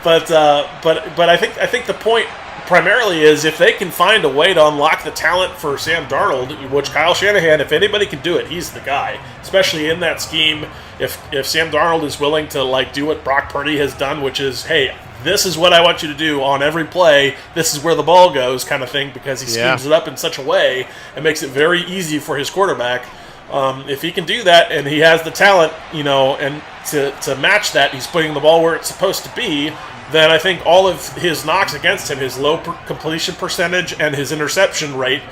But I think the point primarily is if they can find a way to unlock the talent for Sam Darnold, which Kyle Shanahan, if anybody can do it, he's the guy. Especially in that scheme, if Sam Darnold is willing to do what Brock Purdy has done, which is, hey, this is what I want you to do on every play. This is where the ball goes, kind of thing, because he schemes it up in such a way and makes it very easy for his quarterback. If he can do that, and he has the talent, and to match that, he's putting the ball where it's supposed to be, then I think all of his knocks against him, his low completion percentage and his interception rate,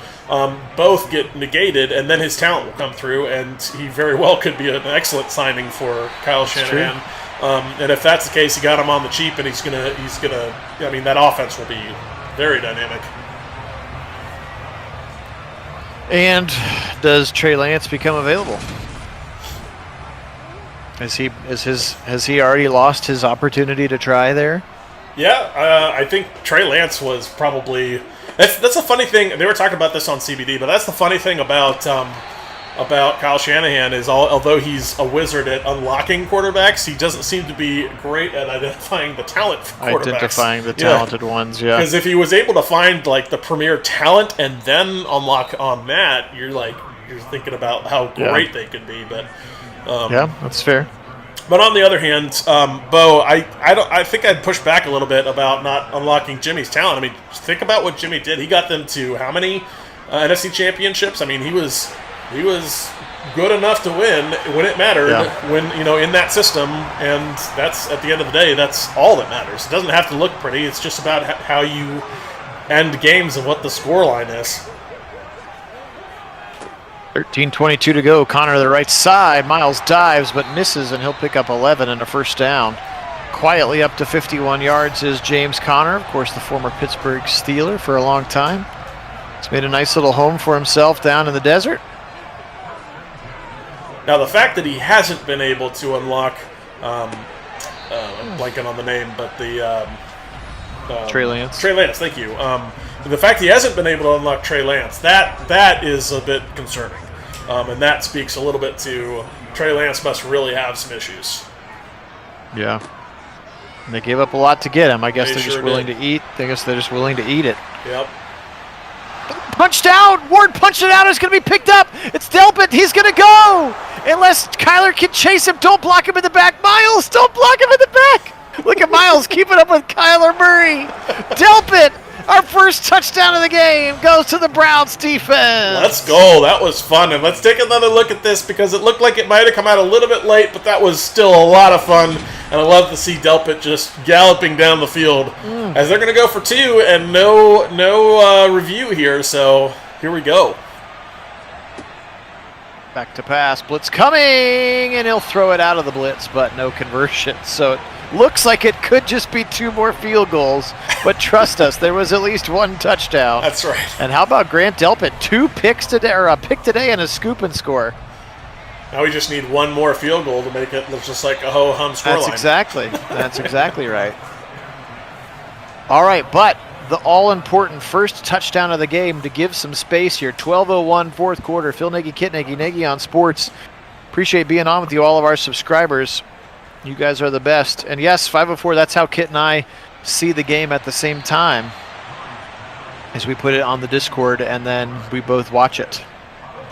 both get negated, and then his talent will come through, and he very well could be an excellent signing for Kyle Shanahan. And if that's the case, he got him on the cheap, and he's gonna. I mean, that offense will be very dynamic. And does Trey Lance become available? Has he already lost his opportunity to try there? Yeah, I think Trey Lance was probably. That's a funny thing. They were talking about this on CBD, but that's the funny thing about Kyle Shanahan is although he's a wizard at unlocking quarterbacks, he doesn't seem to be great at identifying the talent for quarterbacks. Identifying the talented ones, yeah. Because if he was able to find the premier talent and then unlock on that, you're thinking about how great they could be. But that's fair. But on the other hand, Bo, I think I'd push back a little bit about not unlocking Jimmy's talent. I mean, think about what Jimmy did. He got them to how many NFC championships? I mean, he was good enough to win when it mattered, when in that system, and that's at the end of the day, that's all that matters. It doesn't have to look pretty. It's just about how you end games and what the score line is. 13:22 to go. Connor to the right side. Miles dives but misses, and he'll pick up 11 and a first down. Quietly up to 51 yards is James Conner, of course, the former Pittsburgh Steeler for a long time. He's made a nice little home for himself down in the desert. Now, the fact that he hasn't been able to unlock, I'm blanking on the name, but the Trey Lance. Trey Lance, thank you. The fact he hasn't been able to unlock Trey Lance, that is a bit concerning. And that speaks a little bit to Trey Lance must really have some issues. Yeah. And they gave up a lot to get him. I guess they're just willing did. to eat. I guess they're just willing to eat it. Yep. Punched out. Ward punched it out. It's going to be picked up. It's Delpit. He's going to go. Unless Kyler can chase him. Don't block him in the back. Miles, don't block him in the back. Look at Miles keeping up with Kyler Murray. Delpit, our first touchdown of the game, goes to the Browns defense. Let's go. That was fun. And let's take another look at this because it looked like it might have come out a little bit late, but that was still a lot of fun. And I love to see Delpit just galloping down the field as they're going to go for two and no review here. So here we go. Back to pass. Blitz coming, and he'll throw it out of the blitz, but no conversion. So it looks like it could just be two more field goals, but trust us, there was at least one touchdown. That's right. And how about Grant Delpit? 2 picks today, or a pick today and a scoop and score. Now we just need one more field goal to make it look just like a ho-hum scoreline. That's exactly right. All right, but the all-important first touchdown of the game to give some space here. 12:01 fourth quarter. Phil Nagy, Kit Nagy, Nagy on Sports. Appreciate being on with you, all of our subscribers. You guys are the best. And yes, 5:04, that's how Kit and I see the game at the same time as we put it on the Discord, and then we both watch it.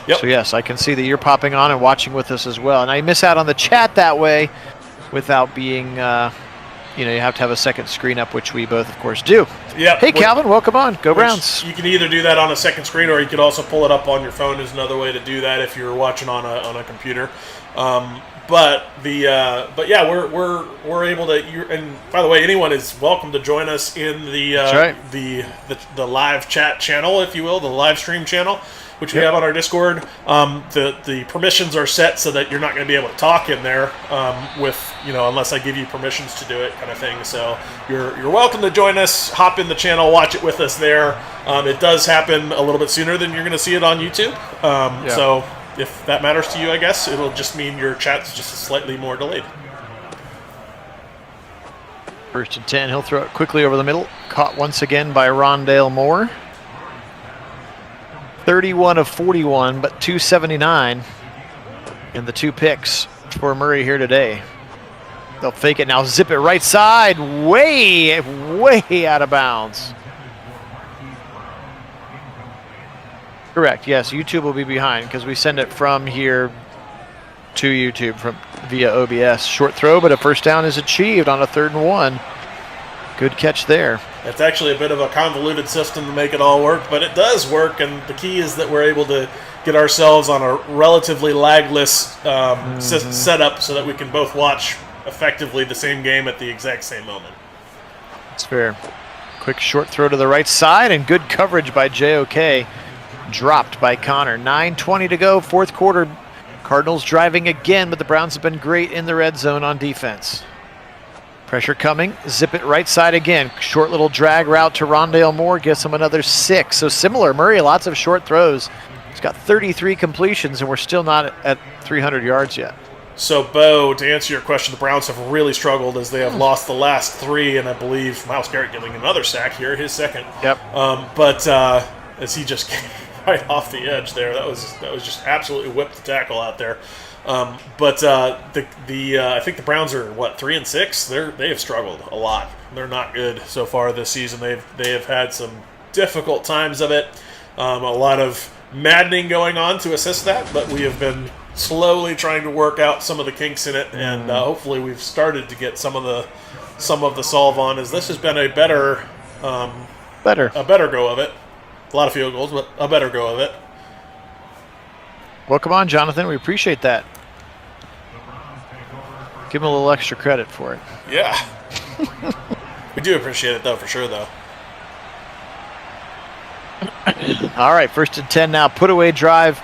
Yep. So yes, I can see that you're popping on and watching with us as well. And I miss out on the chat that way without being, you have to have a second screen up, which we both, of course, do. Yeah. Hey, Calvin, welcome on. Go Browns. You can either do that on a second screen, or you could also pull it up on your phone. Is another way to do that if you're watching on a computer. But yeah, we're able to. And by the way, anyone is welcome to join us in the the live chat channel, if you will, the live stream channel, which we have on our Discord. The permissions are set so that you're not going to be able to talk in there unless I give you permissions to do it, kind of thing. So you're welcome to join us. Hop in the channel, watch it with us there. It does happen a little bit sooner than you're going to see it on YouTube. So if that matters to you, I guess it'll just mean your chat's just slightly more delayed. 1st and 10. He'll throw it quickly over the middle. Caught once again by Rondale Moore. 31 of 41, but 279. And the 2 picks for Murray here today. They'll fake it now. Zip it right side. Way out of bounds. Correct. Yes, YouTube will be behind because we send it from here to YouTube via OBS. Short throw, but a first down is achieved on a 3rd and 1. Good catch there. It's actually a bit of a convoluted system to make it all work, but it does work, and the key is that we're able to get ourselves on a relatively lagless setup so that we can both watch effectively the same game at the exact same moment. That's fair. Quick short throw to the right side, and good coverage by JOK. Dropped by Connor. 9:20 to go, 4th quarter. Cardinals driving again, but the Browns have been great in the red zone on defense. Pressure coming. Zip it right side again. Short little drag route to Rondale Moore. Gets him another 6. So similar. Murray, lots of short throws. He's got 33 completions, and we're still not at 300 yards yet. So, Bo, to answer your question, the Browns have really struggled as they have lost the last 3, and I believe Myles Garrett getting another sack here, his second. Yep. But as he just came right off the edge there, that was just absolutely whipped the tackle out there. I think the Browns are 3 and 6. They have struggled a lot. They're not good so far this season. They have had some difficult times of it. A lot of maddening going on to assist that, but we have been slowly trying to work out some of the kinks in it, and hopefully we've started to get some of the solve on. As this has been a better go of it. A lot of field goals, but a better go of it. Well, come on, Jonathan. We appreciate that. Give him a little extra credit for it. Yeah. We do appreciate it, though, for sure, though. All right, 1st and 10 now. Put away drive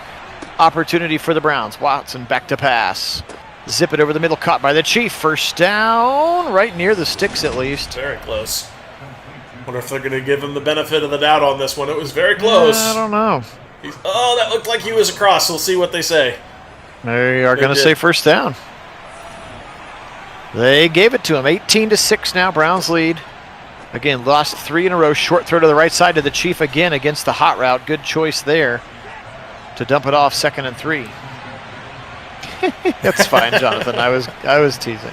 opportunity for the Browns. Watson back to pass. Zip it over the middle. Caught by the Chief. First down. Right near the sticks, at least. Very close. Wonder if they're going to give him the benefit of the doubt on this one. It was very close. I don't know. That looked like he was across. We'll see what they say. They are going to say first down. They gave it to him. 18-6 now. Browns lead. Again, lost 3 in a row. Short throw to the right side to the Chief again against the hot route. Good choice there to dump it off 2nd and 3. That's fine, Jonathan. I was teasing.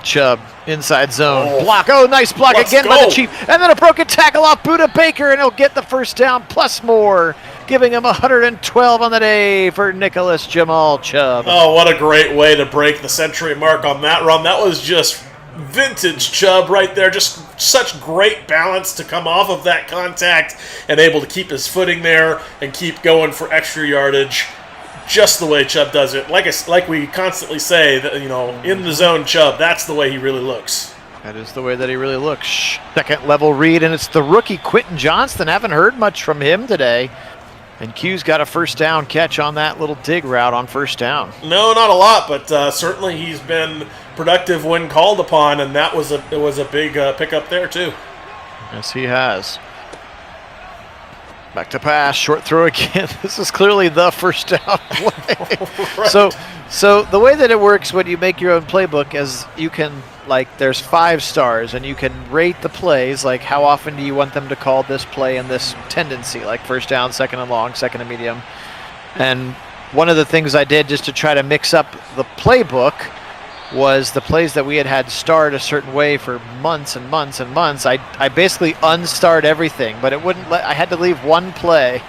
Chubb, inside zone, block. Oh, nice block again by the Chief. And then a broken tackle off Buda Baker, and he'll get the first down plus more, giving him 112 on the day for Nicholas Jamal Chubb. Oh, what a great way to break the century mark on that run. That was just vintage Chubb right there. Just such great balance to come off of that contact and able to keep his footing there and keep going for extra yardage. Just the way Chubb does it. Like we constantly say, that in the zone Chubb, that's the way he really looks. That is the way that he really looks. 2nd level read, and it's the rookie Quentin Johnston. Haven't heard much from him today. And Q's got a first down catch on that little dig route on first down. No, not a lot, but certainly he's been productive when called upon, and it was a big pickup there too. Yes, he has. Back to pass, short throw again. This is clearly the first down play. Right. So the way that it works when you make your own playbook is you can, like, there's 5 stars, and you can rate the plays, like how often do you want them to call this play and this tendency, like first down, second and long, second and medium. And one of the things I did just to try to mix up the playbook was the plays that we had starred a certain way for months and months and months. I basically unstarred everything, but it wouldn't let. I had to leave one play.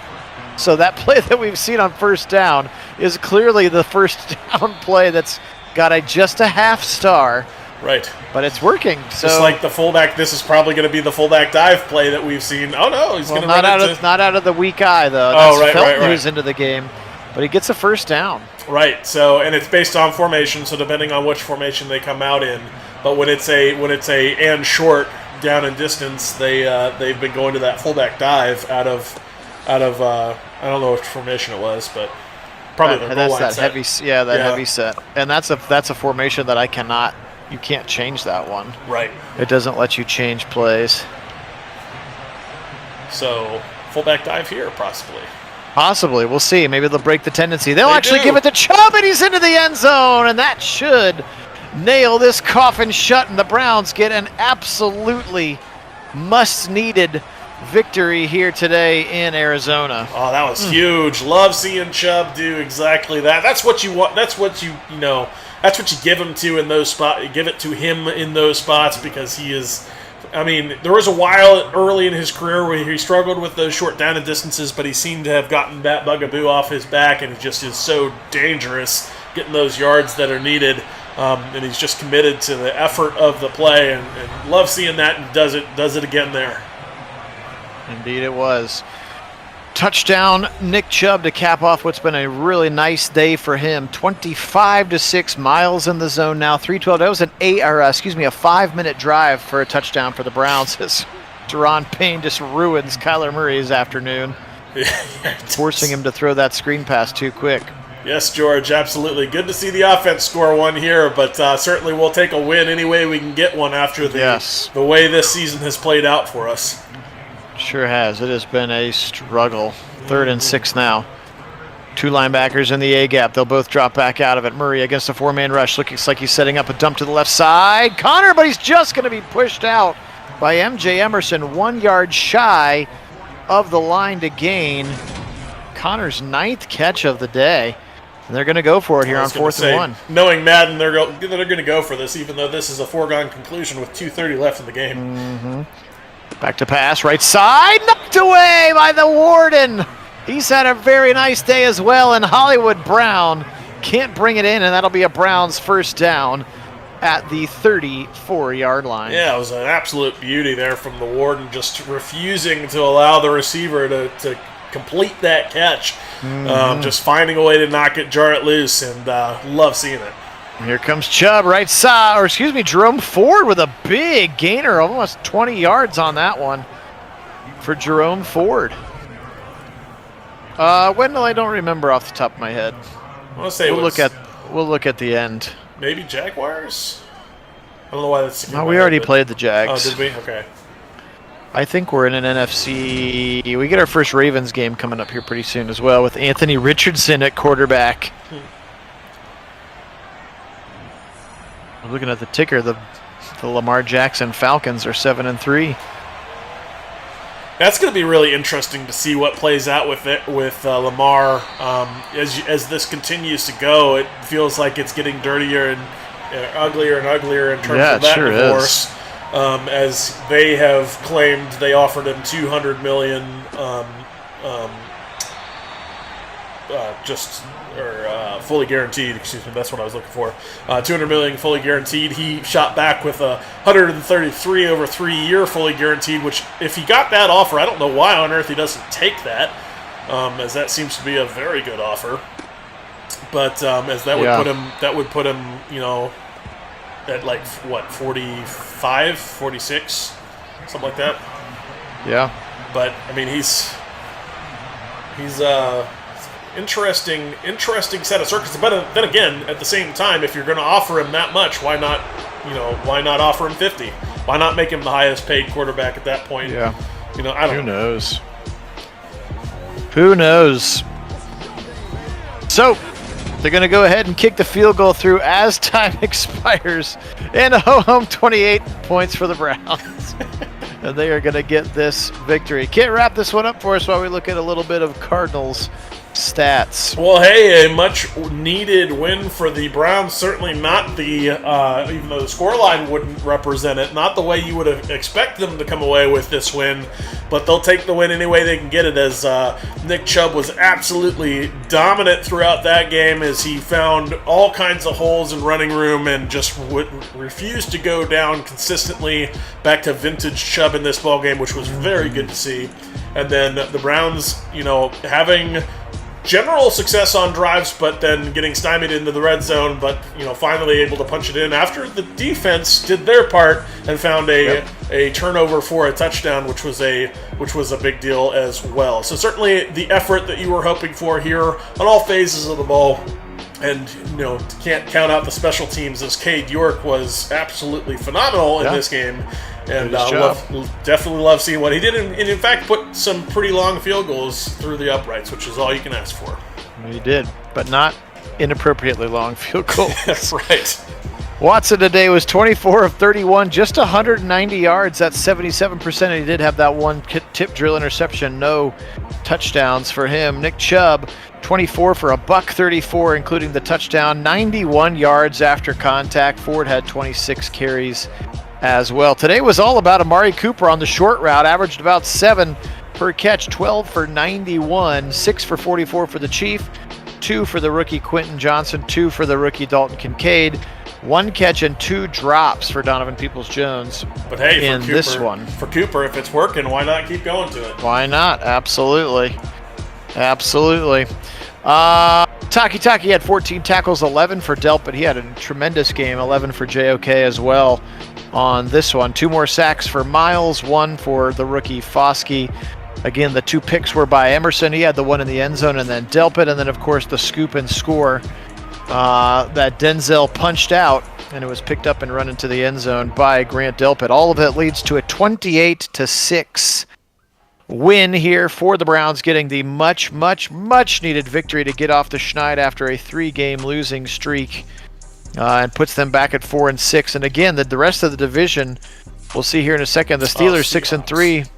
So that play that we've seen on first down is clearly the first down play that's got just a half star. Right. But it's working. So just like the fullback, this is probably going to be the fullback dive play that we've seen. Oh no, he's going to run into... not out of the weak eye though. That's right, Felton right. who's into the game, but he gets a first down. Right. So, and it's based on formation. So depending on which formation they come out in, but when it's a and short down and distance, they've been going to that fullback dive out of I don't know which formation it was, but probably the goal line that set. heavy set, and that's a formation that I cannot. You can't change that one. Right. It doesn't let you change plays. So fullback dive here, possibly. Possibly. We'll see. Maybe they'll break the tendency. They'll actually do. give it to Chubb, and he's into the end zone, and that should nail this coffin shut, and the Browns get an absolutely must-needed victory here today in Arizona. Oh, that was huge. Love seeing Chubb do exactly that. That's what you want. That's what that's what you give him to in those spots. You give it to him in those spots because he is. I mean, there was a while early in his career where he struggled with those short down and distances, but he seemed to have gotten that bugaboo off his back, and he just is so dangerous getting those yards that are needed. And he's just committed to the effort of the play, and love seeing that, and does it again there. Indeed it was. Touchdown, Nick Chubb to cap off what's been a really nice day for him. 25-6 miles in the zone now. 3:12. That was a 5-minute drive for a touchdown for the Browns. As Deron Payne just ruins Kyler Murray's afternoon, forcing him to throw that screen pass too quick. Yes, George, absolutely. Good to see the offense score one here, but certainly we'll take a win any way we can get one after the way this season has played out for us. Sure has. It has been a struggle. 3rd and 6 now. 2 linebackers in the A-gap. They'll both drop back out of it. Murray against a 4-man rush. Looks like he's setting up a dump to the left side. Connor, but he's just going to be pushed out by M.J. Emerson. 1 yard shy of the line to gain. Connor's 9th catch of the day. And they're going to go for it here on 4th and 1. Knowing Madden, they're going to go for this, even though this is a foregone conclusion with 2:30 left in the game. Mm-hmm. Back to pass, right side, knocked away by the Warden. He's had a very nice day as well, and Hollywood Brown can't bring it in, and that'll be a Browns first down at the 34-yard line. Yeah, it was an absolute beauty there from the Warden, just refusing to allow the receiver to complete that catch. Mm-hmm. Just finding a way to jar it loose, and love seeing it. Here comes Chubb, right side, Jerome Ford with a big gainer, almost 20 yards on that one for Jerome Ford. Wendell, I don't remember off the top of my head. I want to say we'll look at the end. Maybe Jaguars? I don't know why that's. No, we already played the Jags. Oh, did we? Okay. I think we're in an NFC. We get our first Ravens game coming up here pretty soon as well, with Anthony Richardson at quarterback. Looking at the ticker, the Lamar Jackson Falcons are 7-3. That's going to be really interesting to see what plays out with Lamar. As this continues to go, it feels like it's getting dirtier and uglier in terms of that divorce. As they have claimed, they offered him $200 million, fully guaranteed. Excuse me, that's what I was looking for. $200 million fully guaranteed. He shot back with a $133 over 3-year fully guaranteed. Which, if he got that offer, I don't know why on earth he doesn't take that, as that seems to be a very good offer. But as that would put him, at like what 45, 46, something like that. Yeah. But I mean, he's interesting set of circumstances. But then again, at the same time, if you're going to offer him that much, why not offer him 50? Why not make him the highest paid quarterback at that point? Yeah. I don't know. Who knows? Who knows? So, they're going to go ahead and kick the field goal through as time expires. And a ho-hum 28 points for the Browns. And they are going to get this victory. Kit, wrap this one up for us while we look at a little bit of Cardinals stats. Well, hey, a much-needed win for the Browns. Certainly not the, even though the scoreline wouldn't represent it, not the way you would have expect them to come away with this win, but they'll take the win any way they can get it, as Nick Chubb was absolutely dominant throughout that game as he found all kinds of holes in running room and just refused to go down consistently. Back to vintage Chubb in this ballgame, which was very good to see. And then the Browns, having general success on drives, but then getting stymied into the red zone, but finally able to punch it in after the defense did their part and found a turnover for a touchdown, which was a big deal as well. So certainly the effort that you were hoping for here on all phases of the ball. And, can't count out the special teams, as Cade York was absolutely phenomenal in this game. And definitely love seeing what he did. And in fact, put some pretty long field goals through the uprights, which is all you can ask for. He did, but not inappropriately long field goals. That's right. Watson today was 24 of 31, just 190 yards. That's 77%. And he did have that one tip drill interception. No touchdowns for him. Nick Chubb, 24 for a $134, including the touchdown. 91 yards after contact. Ford had 26 carries as well. Today was all about Amari Cooper on the short route. Averaged about 7 per catch, 12 for 91, 6 for 44 for the Chief, 2 for the rookie Quentin Johnson, 2 for the rookie Dalton Kincaid. 1 catch and 2 drops for Donovan Peoples-Jones. But hey, in this one. For Cooper, if it's working, why not keep going to it? Why not? Absolutely. Taki had 14 tackles, 11 for Delp, but he had a tremendous game, 11 for JOK as well on this one. 2 more sacks for Miles, 1 for the rookie Foskey. Again, the 2 picks were by Emerson. He had the 1 in the end zone, and then Delpit, and then, of course, the scoop and score that Denzel punched out, and it was picked up and run into the end zone by Grant Delpit. All of it leads to a 28-6 win here for the Browns, getting the much needed victory to get off the schneid after a 3-game losing streak, and puts them back at 4-6. And again, the rest of the division, we'll see here in a second. The Steelers 6-3,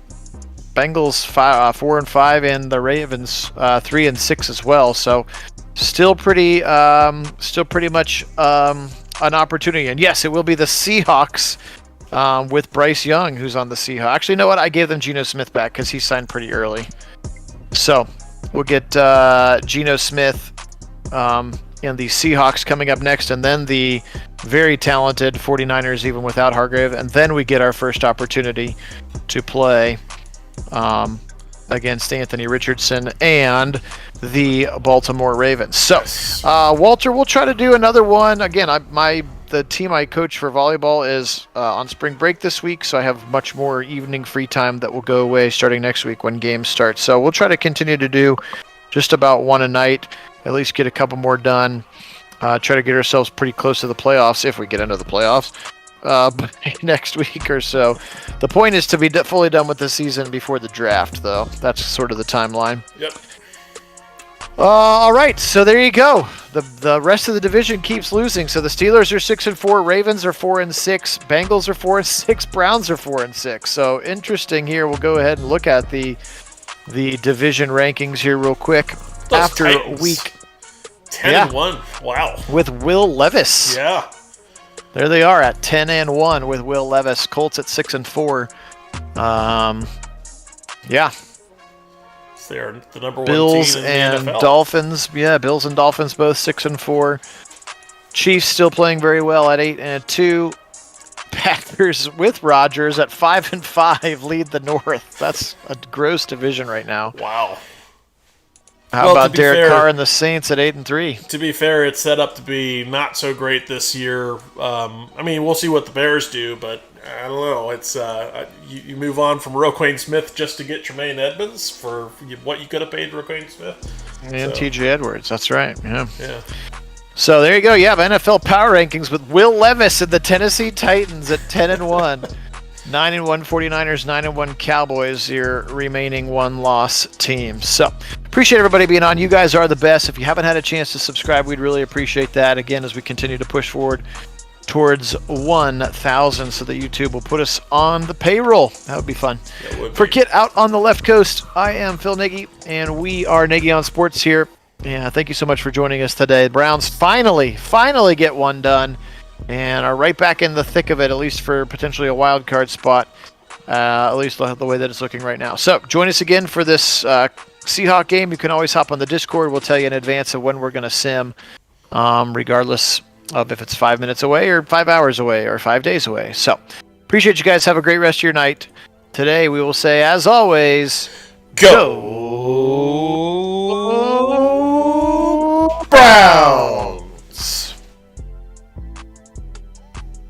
Bengals 4-5, and the Ravens 3-6 as well. So still pretty much an opportunity. And yes, it will be the Seahawks with Bryce Young, who's on the Seahawks. Actually, you know what? I gave them Geno Smith back because he signed pretty early. So we'll get Geno Smith and the Seahawks coming up next, and then the very talented 49ers, even without Hargrave. And then we get our first opportunity to play against Anthony Richardson and the Baltimore Ravens. So, Walter, we'll try to do another one. Again, the team I coach for volleyball is on spring break this week, so I have much more evening free time that will go away starting next week when games start. So we'll try to continue to do just about one a night, at least get a couple more done, try to get ourselves pretty close to the playoffs, if we get into the playoffs, next week or so. The point is to be fully done with the season before the draft, though. That's sort of the timeline. Yep. All right, so there you go. The rest of the division keeps losing. So the Steelers are 6-4, Ravens are 4-6, Bengals are 4-6, Browns are 4-6. So interesting here. We'll go ahead and look at the division rankings here real quick. Those after Titans. week 10-1. Wow. With Will Levis. Yeah. There they are at 10-1 with Will Levis. Colts at 6-4. Yeah. They're the number one Bills team in and the NFL. Dolphins. Yeah, Bills and Dolphins both 6-4. Chiefs still playing very well at 8-2. Packers with Rodgers at 5-5 lead the North. That's a gross division right now. Wow. How about Derek Carr and the Saints at 8-3? To be fair, it's set up to be not so great this year. I mean, we'll see what the Bears do, but I don't know. It's you move on from Roquan Smith just to get Tremaine Edmonds for what you could have paid Roquan Smith. And T.J. Edwards, that's right. Yeah. So there you go. You have NFL Power Rankings with Will Levis and the Tennessee Titans at 10-1. 9-1 49ers, 9-1 Cowboys, your remaining one-loss team. So Appreciate everybody being on. You guys are the best. If you haven't had a chance to subscribe, we'd really appreciate that. Again, as we continue to push forward towards 1,000 so that YouTube will put us on the payroll. That would be fun. For Kit out on the left coast, I am Phil Nagy, and we are Nagy on Sports here. Yeah, thank you so much for joining us today. The Browns finally get one done and are right back in the thick of it, at least for potentially a wild card spot, at least the way that it's looking right now. So join us again for this Seahawk game. You can always hop on the Discord. We'll tell you in advance of when we're going to sim, regardless of if it's 5 minutes away or 5 hours away or 5 days away. So appreciate you guys. Have a great rest of your night. Today we will say, as always, Go Browns!